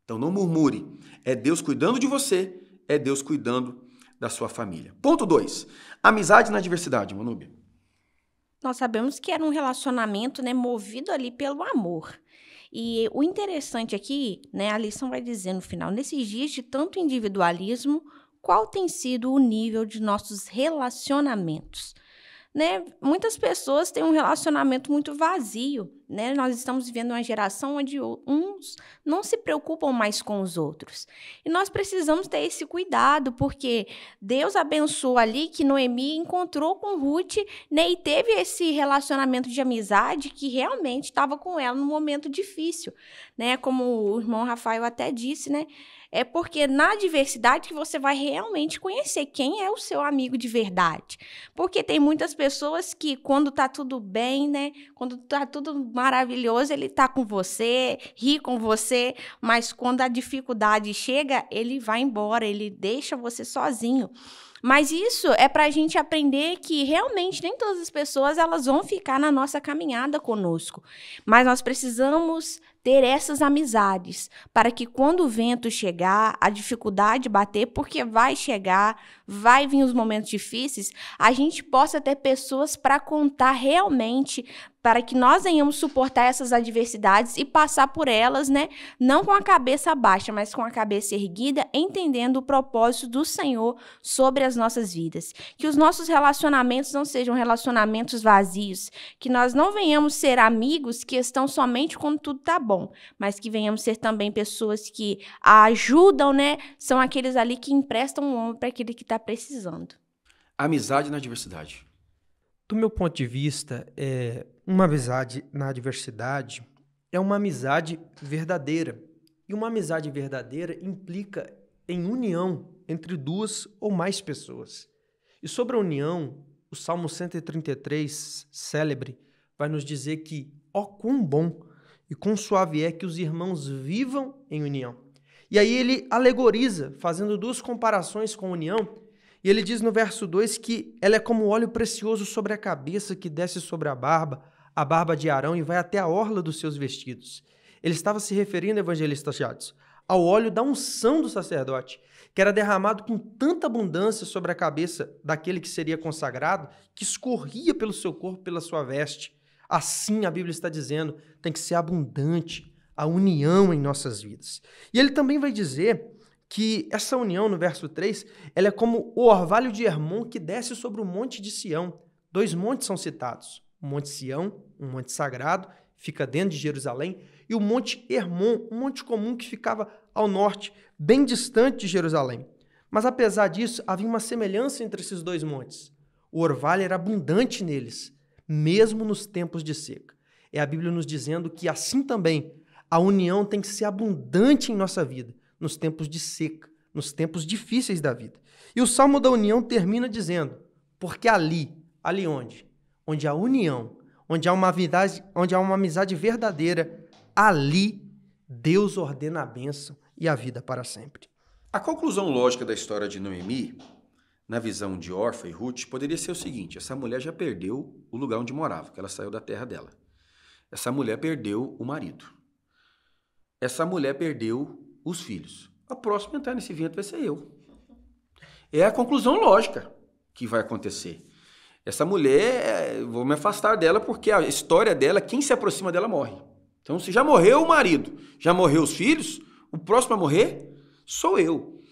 Então não murmure. É Deus cuidando de você, é Deus cuidando da sua família. Ponto 2. Amizade na diversidade, Manúbia. Nós sabemos que era um relacionamento, né, movido ali pelo amor. E o interessante aqui, né, a lição vai dizer no final, nesses dias de tanto individualismo, qual tem sido o nível de nossos relacionamentos? Né? Muitas pessoas têm um relacionamento muito vazio, né? Nós estamos vivendo uma geração onde uns não se preocupam mais com os outros. E nós precisamos ter esse cuidado, porque Deus abençoou ali que Noemi encontrou com Ruth, né? E teve esse relacionamento de amizade que realmente estava com ela num momento difícil, né? Como o irmão Rafael até disse, né? É porque na diversidade que você vai realmente conhecer quem é o seu amigo de verdade. Porque tem muitas pessoas que, quando tá tudo bem, né? Quando tá tudo maravilhoso, ele tá com você, ri com você, mas quando a dificuldade chega, ele vai embora, ele deixa você sozinho. Mas isso é para a gente aprender que realmente nem todas as pessoas elas vão ficar na nossa caminhada conosco. Mas nós precisamos ter essas amizades para que quando o vento chegar, a dificuldade bater, porque vai chegar, vai vir os momentos difíceis, a gente possa ter pessoas para contar realmente, para que nós venhamos suportar essas adversidades e passar por elas, né? Não com a cabeça baixa, mas com a cabeça erguida, entendendo o propósito do Senhor sobre as nossas vidas. Que os nossos relacionamentos não sejam relacionamentos vazios, que nós não venhamos ser amigos que estão somente quando tudo está bom, mas que venhamos ser também pessoas que ajudam, né? São aqueles ali que emprestam um ombro para aquele que está precisando. Amizade na diversidade. Do meu ponto de vista, uma amizade na diversidade é uma amizade verdadeira. E uma amizade verdadeira implica em união entre duas ou mais pessoas. E sobre a união, o Salmo 133, célebre, vai nos dizer que, ó quão bom e quão suave é que os irmãos vivam em união. E aí ele alegoriza, fazendo duas comparações com a união, e ele diz no verso 2 que ela é como óleo precioso sobre a cabeça que desce sobre a barba de Arão e vai até a orla dos seus vestidos. Ele estava se referindo, evangelista Jadson, ao óleo da unção do sacerdote, que era derramado com tanta abundância sobre a cabeça daquele que seria consagrado, que escorria pelo seu corpo, pela sua veste. Assim, a Bíblia está dizendo, tem que ser abundante a união em nossas vidas. E ele também vai dizer que essa união, no verso 3, ela é como o orvalho de Hermon que desce sobre o monte de Sião. 2 montes são citados. O Monte Sião, um monte sagrado, fica dentro de Jerusalém, e o Monte Hermon, um monte comum que ficava ao norte, bem distante de Jerusalém. Mas apesar disso, havia uma semelhança entre esses 2 montes. O orvalho era abundante neles, mesmo nos tempos de seca. É a Bíblia nos dizendo que assim também a união tem que ser abundante em nossa vida, nos tempos de seca, nos tempos difíceis da vida. E o Salmo da União termina dizendo, porque ali onde? Onde há união, onde há uma amizade verdadeira, ali Deus ordena a bênção e a vida para sempre. A conclusão lógica da história de Noemi, na visão de Orfa e Ruth, poderia ser o seguinte: essa mulher já perdeu o lugar onde morava, que ela saiu da terra dela. Essa mulher perdeu o marido. Essa mulher perdeu os filhos. A próxima a entrar nesse vento vai ser eu. É a conclusão lógica que vai acontecer. Essa mulher, vou me afastar dela porque a história dela, quem se aproxima dela morre. Então, se já morreu o marido, já morreu os filhos, o próximo a morrer sou eu.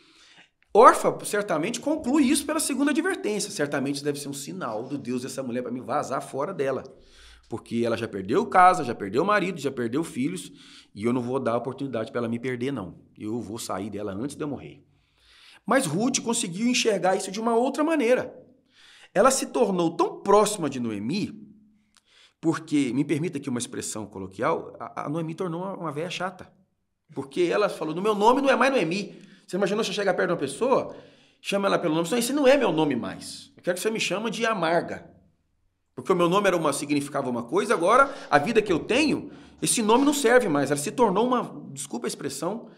Orfa certamente conclui isso pela segunda advertência. Certamente deve ser um sinal do Deus dessa mulher para me vazar fora dela. Porque ela já perdeu casa, já perdeu o marido, já perdeu filhos, e eu não vou dar a oportunidade para ela me perder, não. Eu vou sair dela antes de eu morrer. Mas Ruth conseguiu enxergar isso de uma outra maneira. Ela se tornou tão próxima de Noemi, porque, me permita aqui uma expressão coloquial, a Noemi tornou uma véia chata. Porque ela falou, no meu nome não é mais Noemi. Você imaginou você chegar perto de uma pessoa, chama ela pelo nome, esse não é meu nome mais. Eu quero que você me chame de Amarga. Porque o meu nome significava uma coisa, agora a vida que eu tenho, esse nome não serve mais. Ela se tornou desculpa a expressão,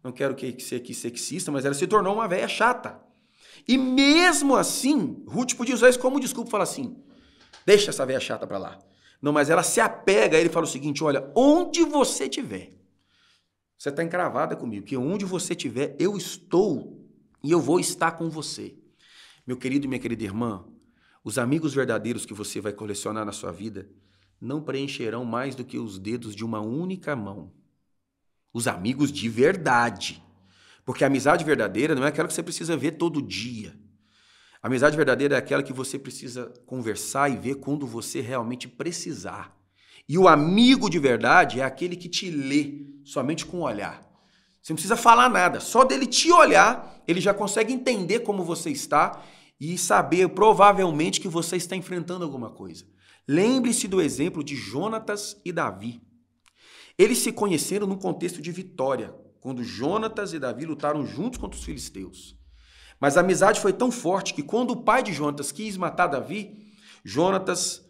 não quero ser aqui sexista, mas ela se tornou uma véia chata. E mesmo assim, Ruth podia usar isso como desculpa e falar assim, deixa essa véia chata pra lá. Não, mas ela se apega a ele e fala o seguinte, olha, onde você estiver, você está encravada comigo, que onde você estiver, eu estou e eu vou estar com você. Meu querido e minha querida irmã, os amigos verdadeiros que você vai colecionar na sua vida não preencherão mais do que os dedos de uma única mão. Os amigos de verdade. Porque a amizade verdadeira não é aquela que você precisa ver todo dia. A amizade verdadeira é aquela que você precisa conversar e ver quando você realmente precisar. E o amigo de verdade é aquele que te lê somente com o olhar. Você não precisa falar nada, só dele te olhar, ele já consegue entender como você está e saber provavelmente que você está enfrentando alguma coisa. Lembre-se do exemplo de Jonatas e Davi. Eles se conheceram num contexto de vitória, quando Jonatas e Davi lutaram juntos contra os filisteus. Mas a amizade foi tão forte que quando o pai de Jonatas quis matar Davi, Jonatas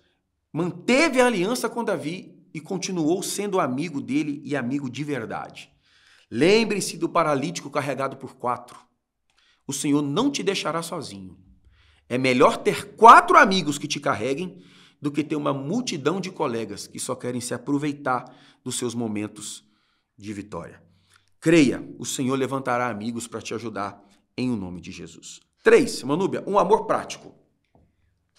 manteve a aliança com Davi e continuou sendo amigo dele e amigo de verdade. Lembre-se do paralítico carregado por 4. O Senhor não te deixará sozinho. É melhor ter 4 amigos que te carreguem do que ter uma multidão de colegas que só querem se aproveitar dos seus momentos de vitória. Creia, o Senhor levantará amigos para te ajudar em o nome de Jesus. 3, Manúbia, um amor prático.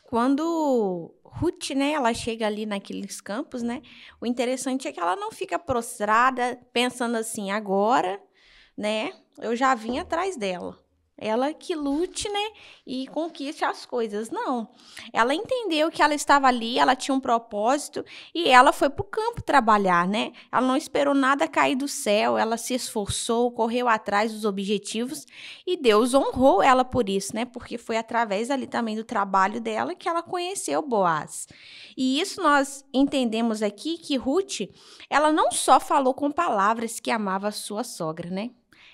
Quando Ruth, né, ela chega ali naqueles campos, né, o interessante é que ela não fica prostrada pensando assim, agora, né, eu já vim atrás dela. Ela que lute, né, e conquiste as coisas. Não, ela entendeu que ela estava ali, ela tinha um propósito e ela foi para o campo trabalhar, né? Ela não esperou nada cair do céu, ela se esforçou, correu atrás dos objetivos e Deus honrou ela por isso, né? Porque foi através ali também do trabalho dela que ela conheceu Boaz. E isso nós entendemos aqui que Ruth, ela não só falou com palavras que amava a sua sogra, né?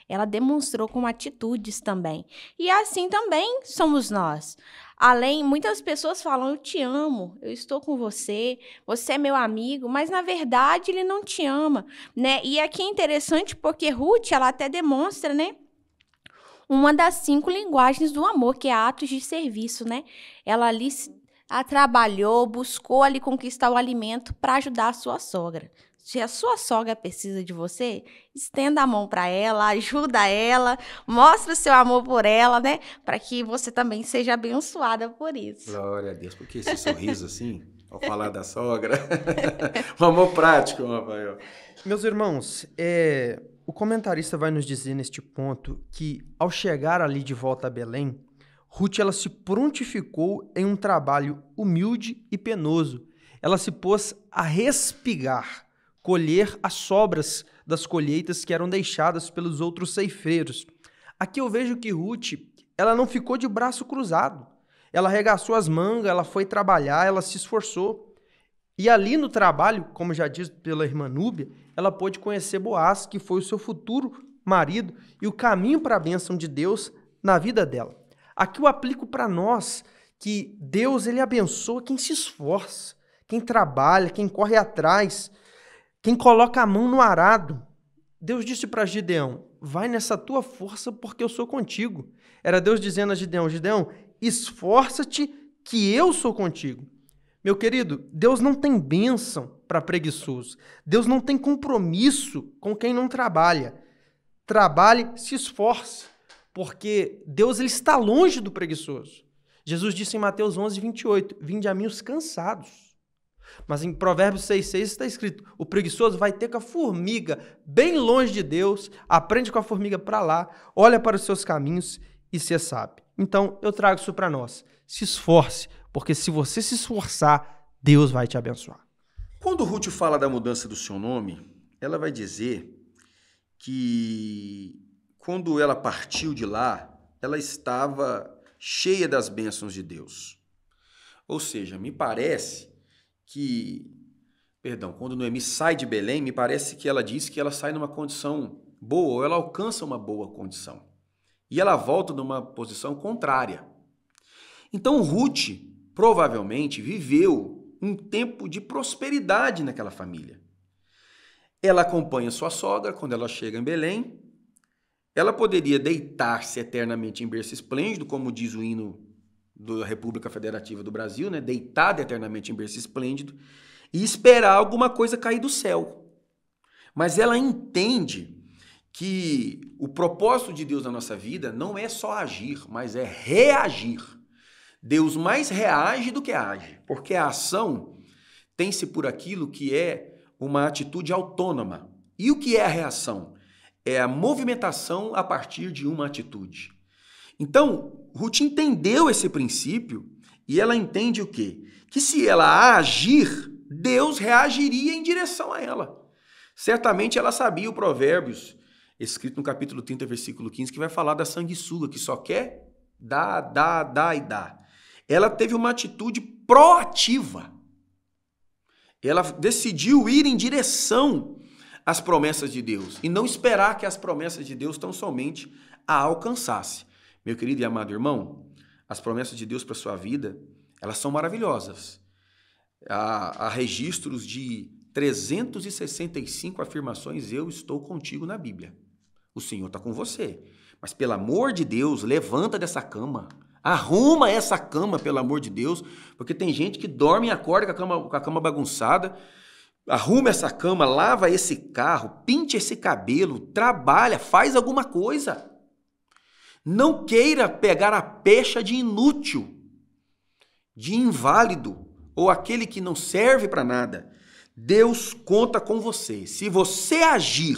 Ela demonstrou com atitudes também. E assim também somos nós. Além, muitas pessoas falam, eu te amo, eu estou com você, você é meu amigo, mas na verdade ele não te ama, né? E aqui é interessante porque Ruth, ela até demonstra, né? Uma das 5 linguagens do amor, que é atos de serviço, né? Ela ali trabalhou, buscou ali conquistar o alimento para ajudar a sua sogra. Se a sua sogra precisa de você, estenda a mão para ela, ajuda ela, mostra o seu amor por ela, né? Para que você também seja abençoada por isso. Glória a Deus, porque esse sorriso assim, ao falar da sogra, um amor prático, Rafael. Meus irmãos, o comentarista vai nos dizer neste ponto que ao chegar ali de volta a Belém, Ruth ela se prontificou em um trabalho humilde e penoso. Ela se pôs a respigar, colher as sobras das colheitas que eram deixadas pelos outros ceifeiros. Aqui eu vejo que Ruth, ela não ficou de braço cruzado. Ela arregaçou as mangas, ela foi trabalhar, ela se esforçou. E ali no trabalho, como já disse pela irmã Núbia, ela pôde conhecer Boaz, que foi o seu futuro marido, e o caminho para a bênção de Deus na vida dela. Aqui eu aplico para nós que Deus ele abençoa quem se esforça, quem trabalha, quem corre atrás, quem coloca a mão no arado. Deus disse para Gideão, vai nessa tua força porque eu sou contigo. Era Deus dizendo a Gideão, Gideão, esforça-te que eu sou contigo. Meu querido, Deus não tem bênção para preguiçoso. Deus não tem compromisso com quem não trabalha. Trabalhe, se esforce, porque Deus ele está longe do preguiçoso. Jesus disse em Mateus 11:28, vinde a mim os cansados. Mas em Provérbios 6,6 está escrito, o preguiçoso vai ter com a formiga bem longe de Deus, aprende com a formiga para lá, olha para os seus caminhos e se sabe. Então, eu trago isso para nós. Se esforce, porque se você se esforçar, Deus vai te abençoar. Quando Ruth fala da mudança do seu nome, ela vai dizer que quando ela partiu de lá, ela estava cheia das bênçãos de Deus. Ou seja, me parece quando Noemi sai de Belém, me parece que ela diz que ela sai numa condição boa, ou ela alcança uma boa condição. E ela volta numa posição contrária. Então, Ruth provavelmente viveu um tempo de prosperidade naquela família. Ela acompanha sua sogra quando ela chega em Belém. Ela poderia deitar-se eternamente em berço esplêndido, como diz o hino da República Federativa do Brasil, né? Deitada eternamente em berço esplêndido, e esperar alguma coisa cair do céu. Mas ela entende que o propósito de Deus na nossa vida não é só agir, mas é reagir. Deus mais reage do que age, porque a ação tem-se por aquilo que é uma atitude autônoma. E o que é a reação? É a movimentação a partir de uma atitude. Então, Ruth entendeu esse princípio e ela entende o quê? Que se ela agir, Deus reagiria em direção a ela. Certamente ela sabia o Provérbios, escrito no capítulo 30, versículo 15, que vai falar da sanguessuga, que só quer dar, dar, dar e dar. Ela teve uma atitude proativa. Ela decidiu ir em direção às promessas de Deus e não esperar que as promessas de Deus tão somente a alcançasse. Meu querido e amado irmão, as promessas de Deus para a sua vida, elas são maravilhosas. Há registros de 365 afirmações, eu estou contigo na Bíblia. O Senhor está com você. Mas pelo amor de Deus, levanta dessa cama. Arruma essa cama, pelo amor de Deus, porque tem gente que dorme e acorda com a cama bagunçada. Arruma essa cama, lava esse carro, pinte esse cabelo, trabalha, faz alguma coisa. Não queira pegar a pecha de inútil, de inválido, ou aquele que não serve para nada. Deus conta com você. Se você agir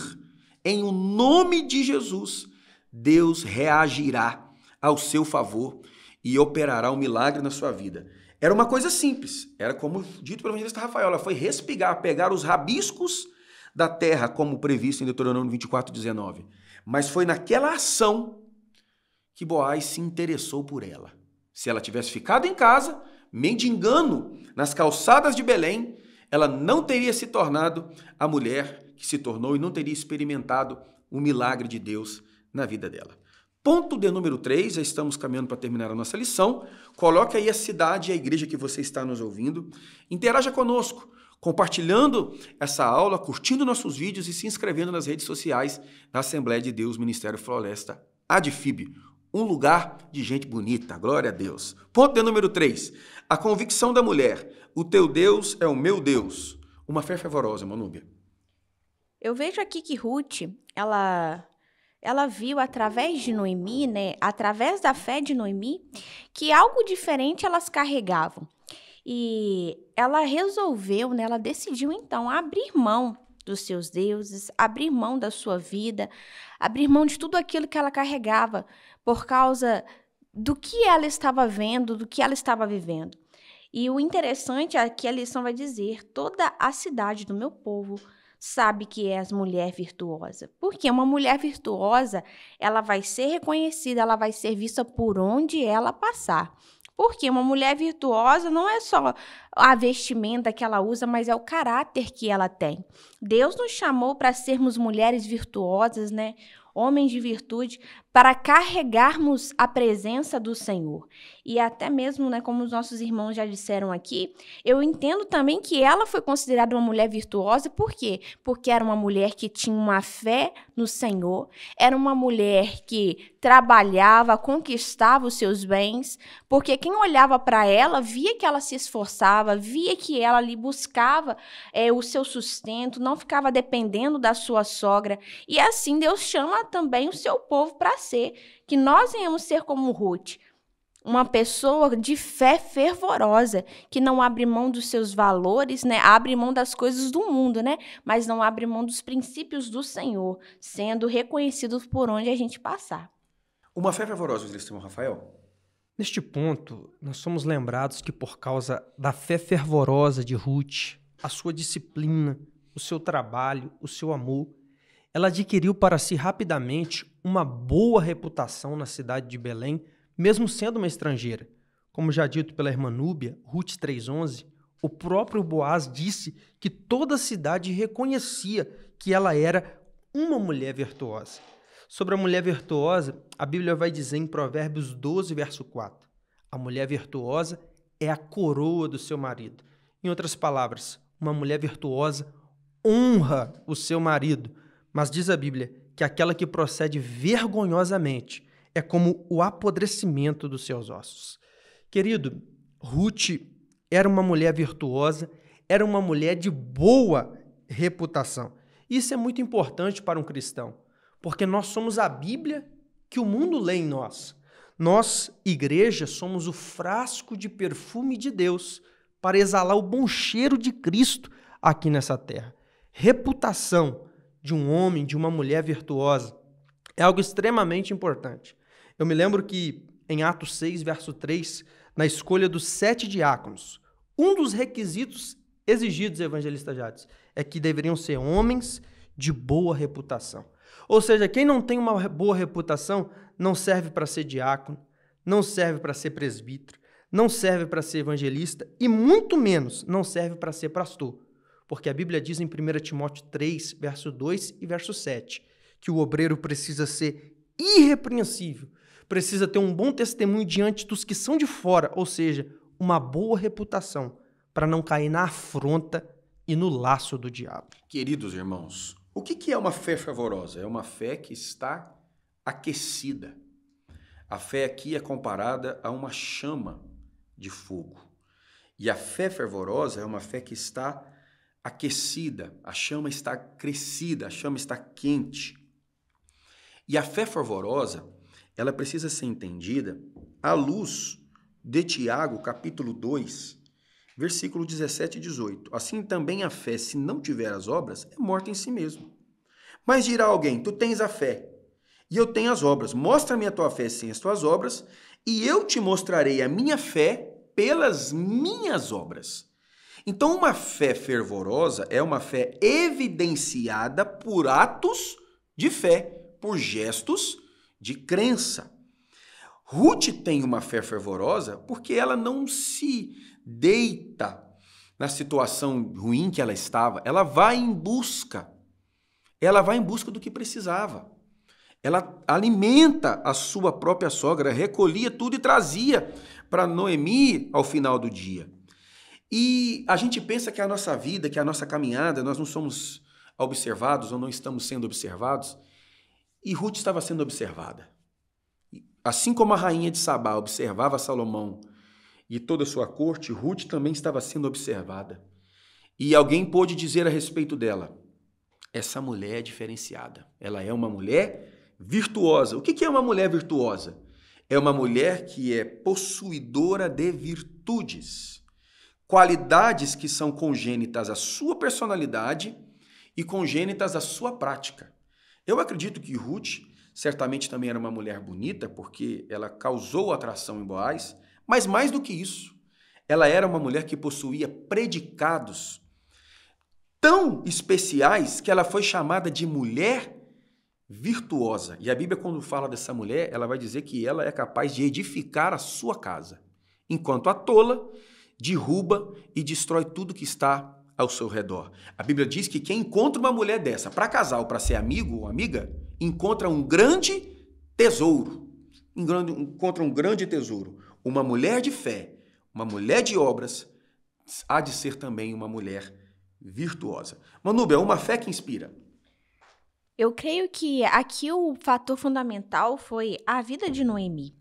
em o nome de Jesus, Deus reagirá ao seu favor e operará um milagre na sua vida. Era uma coisa simples. Era como dito pelo evangelista Rafael, ela foi respigar, pegar os rabiscos da terra, como previsto em Deuteronômio 24:19. Mas foi naquela ação que Boaz se interessou por ela. Se ela tivesse ficado em casa, mendigando nas calçadas de Belém, ela não teria se tornado a mulher que se tornou e não teria experimentado o milagre de Deus na vida dela. Ponto de número 3, já estamos caminhando para terminar a nossa lição. Coloque aí a cidade e a igreja que você está nos ouvindo. Interaja conosco, compartilhando essa aula, curtindo nossos vídeos e se inscrevendo nas redes sociais da Assembleia de Deus Ministério Floresta Adfib. Um lugar de gente bonita, glória a Deus. Ponto de número 3, a convicção da mulher. O teu Deus é o meu Deus. Uma fé fervorosa, Manúbia. Eu vejo aqui que Ruth, ela viu através de Noemi, né, através da fé de Noemi, que algo diferente elas carregavam. E ela resolveu, né, ela decidiu então abrir mão dos seus deuses, abrir mão da sua vida, abrir mão de tudo aquilo que ela carregava por causa do que ela estava vendo, do que ela estava vivendo. E o interessante é que a lição vai dizer: toda a cidade do meu povo sabe que és mulher virtuosa. Porque uma mulher virtuosa, ela vai ser reconhecida, ela vai ser vista por onde ela passar. Porque uma mulher virtuosa não é só a vestimenta que ela usa, mas é o caráter que ela tem. Deus nos chamou para sermos mulheres virtuosas, né? Homens de virtude, para carregarmos a presença do Senhor. E até mesmo, né, como os nossos irmãos já disseram aqui, eu entendo também que ela foi considerada uma mulher virtuosa. Por quê? Porque era uma mulher que tinha uma fé no Senhor, era uma mulher que trabalhava, conquistava os seus bens, porque quem olhava para ela via que ela se esforçava, via que ela ali buscava o seu sustento, não ficava dependendo da sua sogra. E assim Deus chama também o seu povo para ser, que nós venhamos ser como Ruth, uma pessoa de fé fervorosa, que não abre mão dos seus valores, né? Abre mão das coisas do mundo, né? Mas não abre mão dos princípios do Senhor, sendo reconhecidos por onde a gente passar. Uma fé fervorosa, irmão Rafael. Neste ponto, nós somos lembrados que por causa da fé fervorosa de Ruth, a sua disciplina, o seu trabalho, o seu amor, ela adquiriu para si rapidamente uma boa reputação na cidade de Belém, mesmo sendo uma estrangeira. Como já dito pela irmã Núbia, Ruth 3:11, o próprio Boaz disse que toda a cidade reconhecia que ela era uma mulher virtuosa. Sobre a mulher virtuosa, a Bíblia vai dizer em Provérbios 12, verso 4, a mulher virtuosa é a coroa do seu marido. Em outras palavras, uma mulher virtuosa honra o seu marido, mas diz a Bíblia que aquela que procede vergonhosamente é como o apodrecimento dos seus ossos. Querido, Ruth era uma mulher virtuosa, era uma mulher de boa reputação. Isso é muito importante para um cristão, porque nós somos a Bíblia que o mundo lê em nós. Nós, igreja, somos o frasco de perfume de Deus para exalar o bom cheiro de Cristo aqui nessa terra. Reputação de um homem, de uma mulher virtuosa, é algo extremamente importante. Eu me lembro que em Atos 6, verso 3, na escolha dos 7 diáconos, um dos requisitos exigidos, evangelista Jades, é que deveriam ser homens de boa reputação. Ou seja, quem não tem uma boa reputação não serve para ser diácono, não serve para ser presbítero, não serve para ser evangelista e muito menos não serve para ser pastor. Porque a Bíblia diz em 1 Timóteo 3, verso 2 e verso 7, que o obreiro precisa ser irrepreensível, precisa ter um bom testemunho diante dos que são de fora, ou seja, uma boa reputação, para não cair na afronta e no laço do diabo. Queridos irmãos, o que é uma fé fervorosa? É uma fé que está aquecida. A fé aqui é comparada a uma chama de fogo. E a fé fervorosa é uma fé que está aquecida, a chama está crescida, a chama está quente. E a fé fervorosa, ela precisa ser entendida à luz de Tiago, capítulo 2, versículo 17 e 18. Assim também a fé, se não tiver as obras, é morta em si mesmo. Mas dirá alguém, tu tens a fé, e eu tenho as obras. Mostra-me a tua fé sem as tuas obras, e eu te mostrarei a minha fé pelas minhas obras. Então, uma fé fervorosa é uma fé evidenciada por atos de fé, por gestos de crença. Ruth tem uma fé fervorosa porque ela não se deita na situação ruim que ela estava, ela vai em busca do que precisava. Ela alimenta a sua própria sogra, recolhia tudo e trazia para Noemi ao final do dia. E a gente pensa que a nossa vida, que a nossa caminhada, nós não somos observados ou não estamos sendo observados. E Ruth estava sendo observada. Assim como a rainha de Sabá observava Salomão e toda a sua corte, Ruth também estava sendo observada. E alguém pôde dizer a respeito dela, essa mulher é diferenciada. Ela é uma mulher virtuosa. O que é uma mulher virtuosa? É uma mulher que é possuidora de virtudes. Qualidades que são congênitas à sua personalidade e congênitas à sua prática. Eu acredito que Ruth certamente também era uma mulher bonita, porque ela causou atração em Boaz, mas mais do que isso, ela era uma mulher que possuía predicados tão especiais que ela foi chamada de mulher virtuosa. E a Bíblia, quando fala dessa mulher, ela vai dizer que ela é capaz de edificar a sua casa, enquanto a tola derruba e destrói tudo que está ao seu redor. A Bíblia diz que quem encontra uma mulher dessa para casar ou para ser amigo ou amiga, encontra um grande tesouro. Encontra um grande tesouro. Uma mulher de fé, uma mulher de obras, há de ser também uma mulher virtuosa. Manúbia, uma fé que inspira. Eu creio que aqui o fator fundamental foi a vida de Noemi.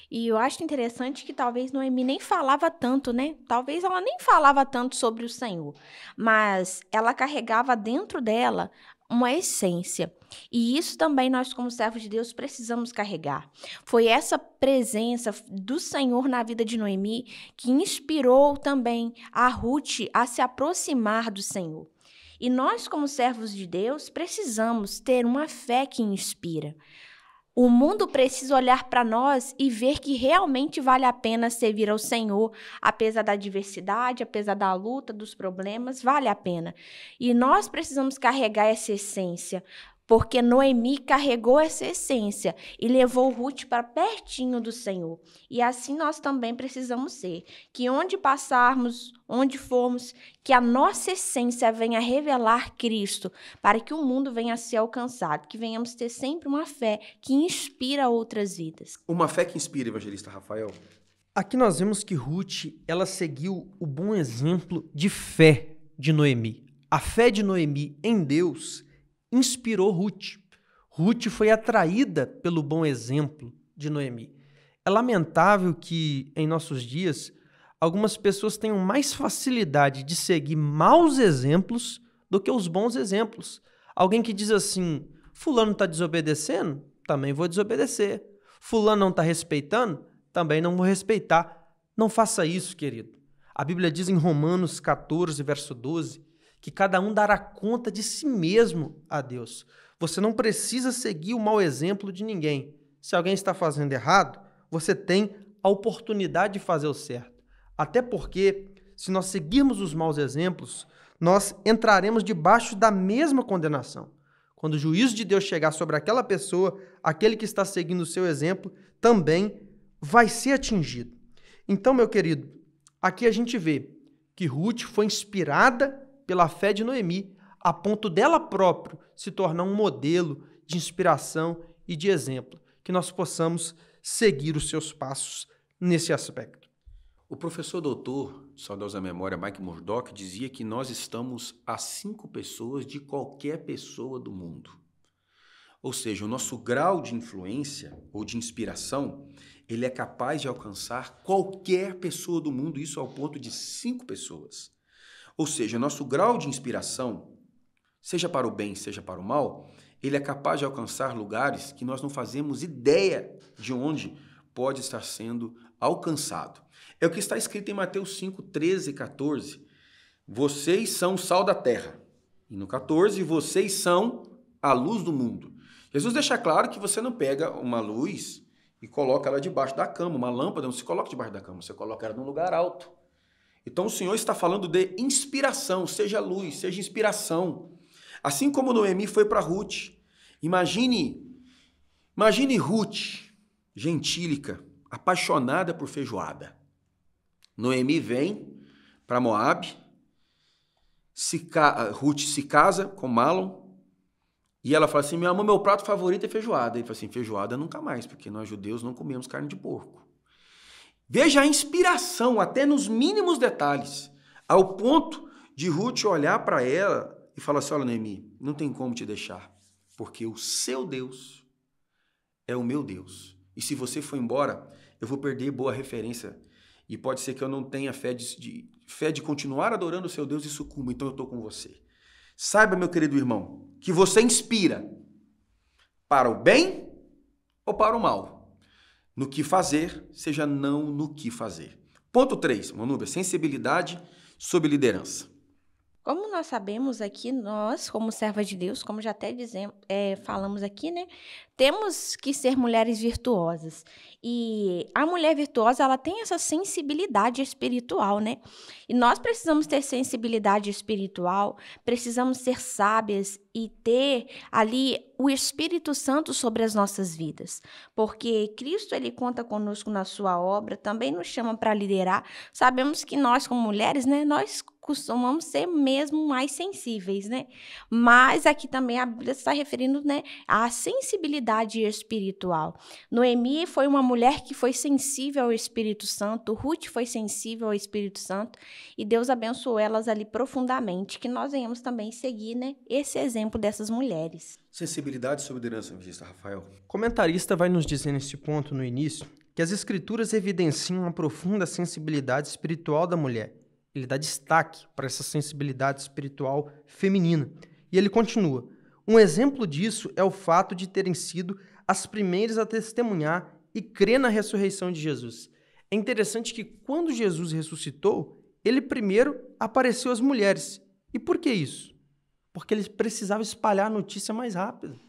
E eu acho interessante que talvez Noemi nem falava tanto, né? Talvez ela nem falava tanto sobre o Senhor, mas ela carregava dentro dela uma essência. E isso também nós, como servos de Deus, precisamos carregar. Foi essa presença do Senhor na vida de Noemi que inspirou também a Ruth a se aproximar do Senhor. E nós, como servos de Deus, precisamos ter uma fé que inspira. O mundo precisa olhar para nós e ver que realmente vale a pena servir ao Senhor, apesar da adversidade, apesar da luta, dos problemas, vale a pena. E nós precisamos carregar essa essência, porque Noemi carregou essa essência e levou Ruth para pertinho do Senhor. E assim nós também precisamos ser, que onde passarmos, onde formos, que a nossa essência venha revelar Cristo, para que o mundo venha a ser alcançado, que venhamos ter sempre uma fé que inspira outras vidas. Uma fé que inspira, evangelista Rafael. Aqui nós vemos que Ruth, ela seguiu o bom exemplo de fé de Noemi. A fé de Noemi em Deus inspirou Ruth. Ruth foi atraída pelo bom exemplo de Noemi. É lamentável que, em nossos dias, algumas pessoas tenham mais facilidade de seguir maus exemplos do que os bons exemplos. Alguém que diz assim, fulano está desobedecendo? Também vou desobedecer. Fulano não está respeitando? Também não vou respeitar. Não faça isso, querido. A Bíblia diz em Romanos 14, verso 12, que cada um dará conta de si mesmo a Deus. Você não precisa seguir o mau exemplo de ninguém. Se alguém está fazendo errado, você tem a oportunidade de fazer o certo. Até porque, se nós seguirmos os maus exemplos, nós entraremos debaixo da mesma condenação. Quando o juízo de Deus chegar sobre aquela pessoa, aquele que está seguindo o seu exemplo também vai ser atingido. Então, meu querido, aqui a gente vê que Ruth foi inspirada pela fé de Noemi, a ponto dela própria se tornar um modelo de inspiração e de exemplo, que nós possamos seguir os seus passos nesse aspecto. O professor doutor, saudosa memória, Mike Murdock, dizia que nós estamos a 5 pessoas de qualquer pessoa do mundo. Ou seja, o nosso grau de influência ou de inspiração, ele é capaz de alcançar qualquer pessoa do mundo, isso ao ponto de 5 pessoas. Ou seja, nosso grau de inspiração, seja para o bem, seja para o mal, ele é capaz de alcançar lugares que nós não fazemos ideia de onde pode estar sendo alcançado. É o que está escrito em Mateus 5, 13 e 14. Vocês são o sal da terra. E no 14, vocês são a luz do mundo. Jesus deixa claro que você não pega uma luz e coloca ela debaixo da cama. Uma lâmpada não se coloca debaixo da cama, você coloca ela num lugar alto. Então o Senhor está falando de inspiração, seja luz, seja inspiração. Assim como Noemi foi para Ruth. Imagine Ruth, gentílica, apaixonada por feijoada. Noemi vem para Moabe, Ruth se casa com Malom, e ela fala assim, meu amor, meu prato favorito é feijoada. Ele fala assim, feijoada nunca mais, porque nós judeus não comemos carne de porco. Veja a inspiração, até nos mínimos detalhes, ao ponto de Ruth olhar para ela e falar assim, olha, Noemi, não tem como te deixar, porque o seu Deus é o meu Deus. E se você for embora, eu vou perder boa referência. E pode ser que eu não tenha fé de continuar adorando o seu Deus e sucumba. Então eu estou com você. Saiba, meu querido irmão, que você inspira para o bem ou para o mal. No que fazer, seja não no que fazer. Ponto 3, Manúbia, sensibilidade sob liderança. Como nós sabemos aqui, nós, como servas de Deus, como já até falamos aqui, né? Temos que ser mulheres virtuosas. E a mulher virtuosa, ela tem essa sensibilidade espiritual, né? E nós precisamos ter sensibilidade espiritual, precisamos ser sábias e ter ali o Espírito Santo sobre as nossas vidas. Porque Cristo, ele conta conosco na sua obra, também nos chama para liderar. Sabemos que nós, como mulheres, né? Nós costumamos ser mesmo mais sensíveis, né? Mas aqui também a Bíblia está referindo, né, à sensibilidade espiritual. Noemi foi uma mulher que foi sensível ao Espírito Santo, Ruth foi sensível ao Espírito Santo, e Deus abençoou elas ali profundamente, que nós venhamos também seguir, né, esse exemplo dessas mulheres. Sensibilidade sob liderança, Evangelista Rafael. O comentarista vai nos dizer nesse ponto no início que as Escrituras evidenciam uma profunda sensibilidade espiritual da mulher. Ele dá destaque para essa sensibilidade espiritual feminina. E ele continua, um exemplo disso é o fato de terem sido as primeiras a testemunhar e crer na ressurreição de Jesus. É interessante que quando Jesus ressuscitou, ele primeiro apareceu às mulheres. E por que isso? Porque ele precisava espalhar a notícia mais rápido.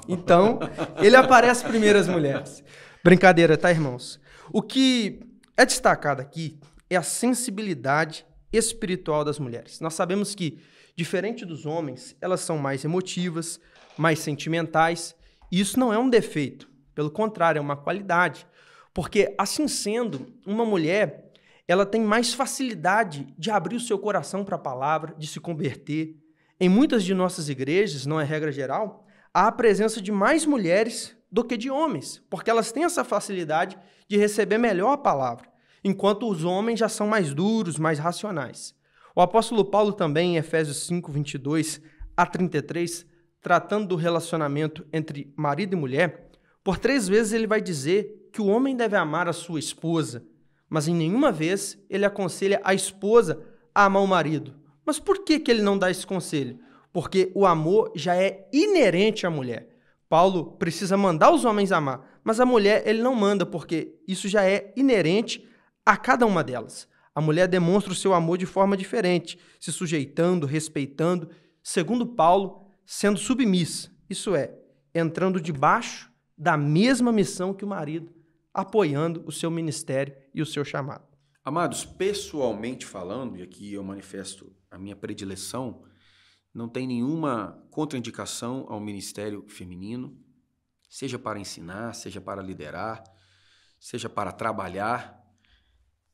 Então, ele aparece primeiro às mulheres. Brincadeira, tá, irmãos? O que é destacado aqui é a sensibilidade espiritual das mulheres. Nós sabemos que, diferente dos homens, elas são mais emotivas, mais sentimentais, e isso não é um defeito, pelo contrário, é uma qualidade. Porque, assim sendo, uma mulher, ela tem mais facilidade de abrir o seu coração para a palavra, de se converter. Em muitas de nossas igrejas, não é regra geral, há a presença de mais mulheres do que de homens, porque elas têm essa facilidade de receber melhor a palavra, enquanto os homens já são mais duros, mais racionais. O apóstolo Paulo também, em Efésios 5, 22 a 33, tratando do relacionamento entre marido e mulher, por 3 vezes ele vai dizer que o homem deve amar a sua esposa, mas em nenhuma vez ele aconselha a esposa a amar o marido. Mas por que ele não dá esse conselho? Porque o amor já é inerente à mulher. Paulo precisa mandar os homens amar, mas a mulher ele não manda, porque isso já é inerente a cada uma delas. A mulher demonstra o seu amor de forma diferente, se sujeitando, respeitando, segundo Paulo, sendo submissa, isso é, entrando debaixo da mesma missão que o marido, apoiando o seu ministério e o seu chamado. Amados, pessoalmente falando, e aqui eu manifesto a minha predileção, não tem nenhuma contraindicação ao ministério feminino, seja para ensinar, seja para liderar, seja para trabalhar.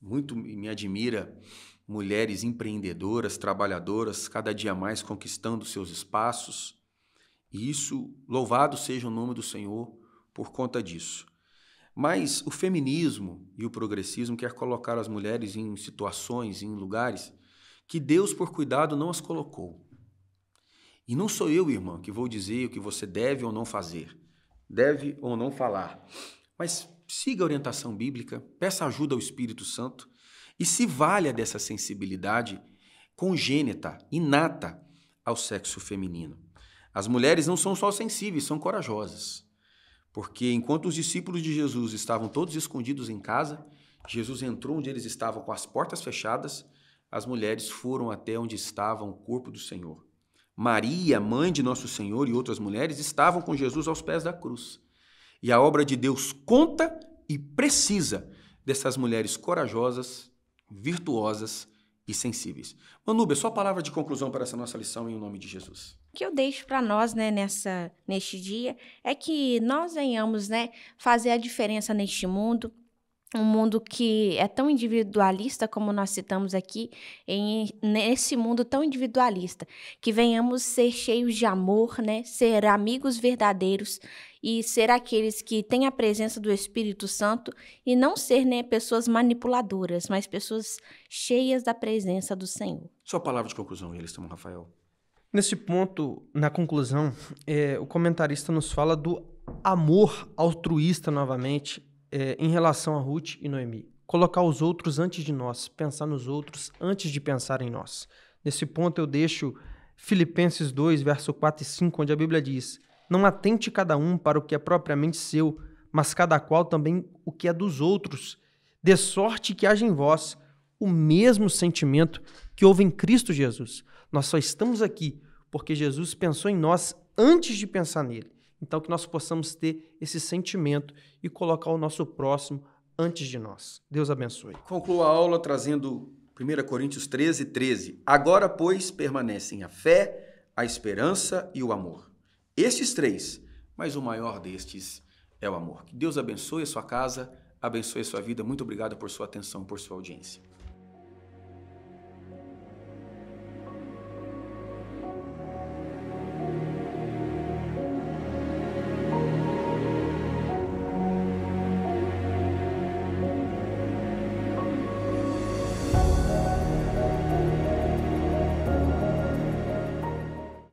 Muito me admira mulheres empreendedoras, trabalhadoras, cada dia mais conquistando seus espaços. E isso, louvado seja o nome do Senhor por conta disso. Mas o feminismo e o progressismo quer colocar as mulheres em situações, em lugares que Deus, por cuidado, não as colocou. E não sou eu, irmã, que vou dizer o que você deve ou não fazer, deve ou não falar. Mas siga a orientação bíblica, peça ajuda ao Espírito Santo e se valha dessa sensibilidade congênita, inata ao sexo feminino. As mulheres não são só sensíveis, são corajosas. Porque enquanto os discípulos de Jesus estavam todos escondidos em casa, Jesus entrou onde eles estavam com as portas fechadas, as mulheres foram até onde estava o corpo do Senhor. Maria, mãe de nosso Senhor, e outras mulheres estavam com Jesus aos pés da cruz. E a obra de Deus conta e precisa dessas mulheres corajosas, virtuosas e sensíveis. Manúbia, só palavra de conclusão para essa nossa lição em nome de Jesus. O que eu deixo para nós, né, neste dia, é que nós venhamos, né, fazer a diferença neste mundo, um mundo que é tão individualista, como nós citamos aqui, nesse mundo tão individualista, que venhamos ser cheios de amor, né, ser amigos verdadeiros e ser aqueles que têm a presença do Espírito Santo e não ser, né, pessoas manipuladoras, mas pessoas cheias da presença do Senhor. Só palavra de conclusão, irmão Rafael. Nesse ponto, na conclusão, o comentarista nos fala do amor altruísta novamente em relação a Ruth e Noemi. Colocar os outros antes de nós, pensar nos outros antes de pensar em nós. Nesse ponto eu deixo Filipenses 2, verso 4 e 5, onde a Bíblia diz: não atente cada um para o que é propriamente seu, mas cada qual também o que é dos outros, de sorte que haja em vós o mesmo sentimento que houve em Cristo Jesus. Nós só estamos aqui porque Jesus pensou em nós antes de pensar nele. Então, que nós possamos ter esse sentimento e colocar o nosso próximo antes de nós. Deus abençoe. Concluo a aula trazendo 1 Coríntios 13, 13. Agora, pois, permanecem a fé, a esperança e o amor. Estes três, mas o maior destes é o amor. Que Deus abençoe a sua casa, abençoe a sua vida. Muito obrigado por sua atenção, por sua audiência.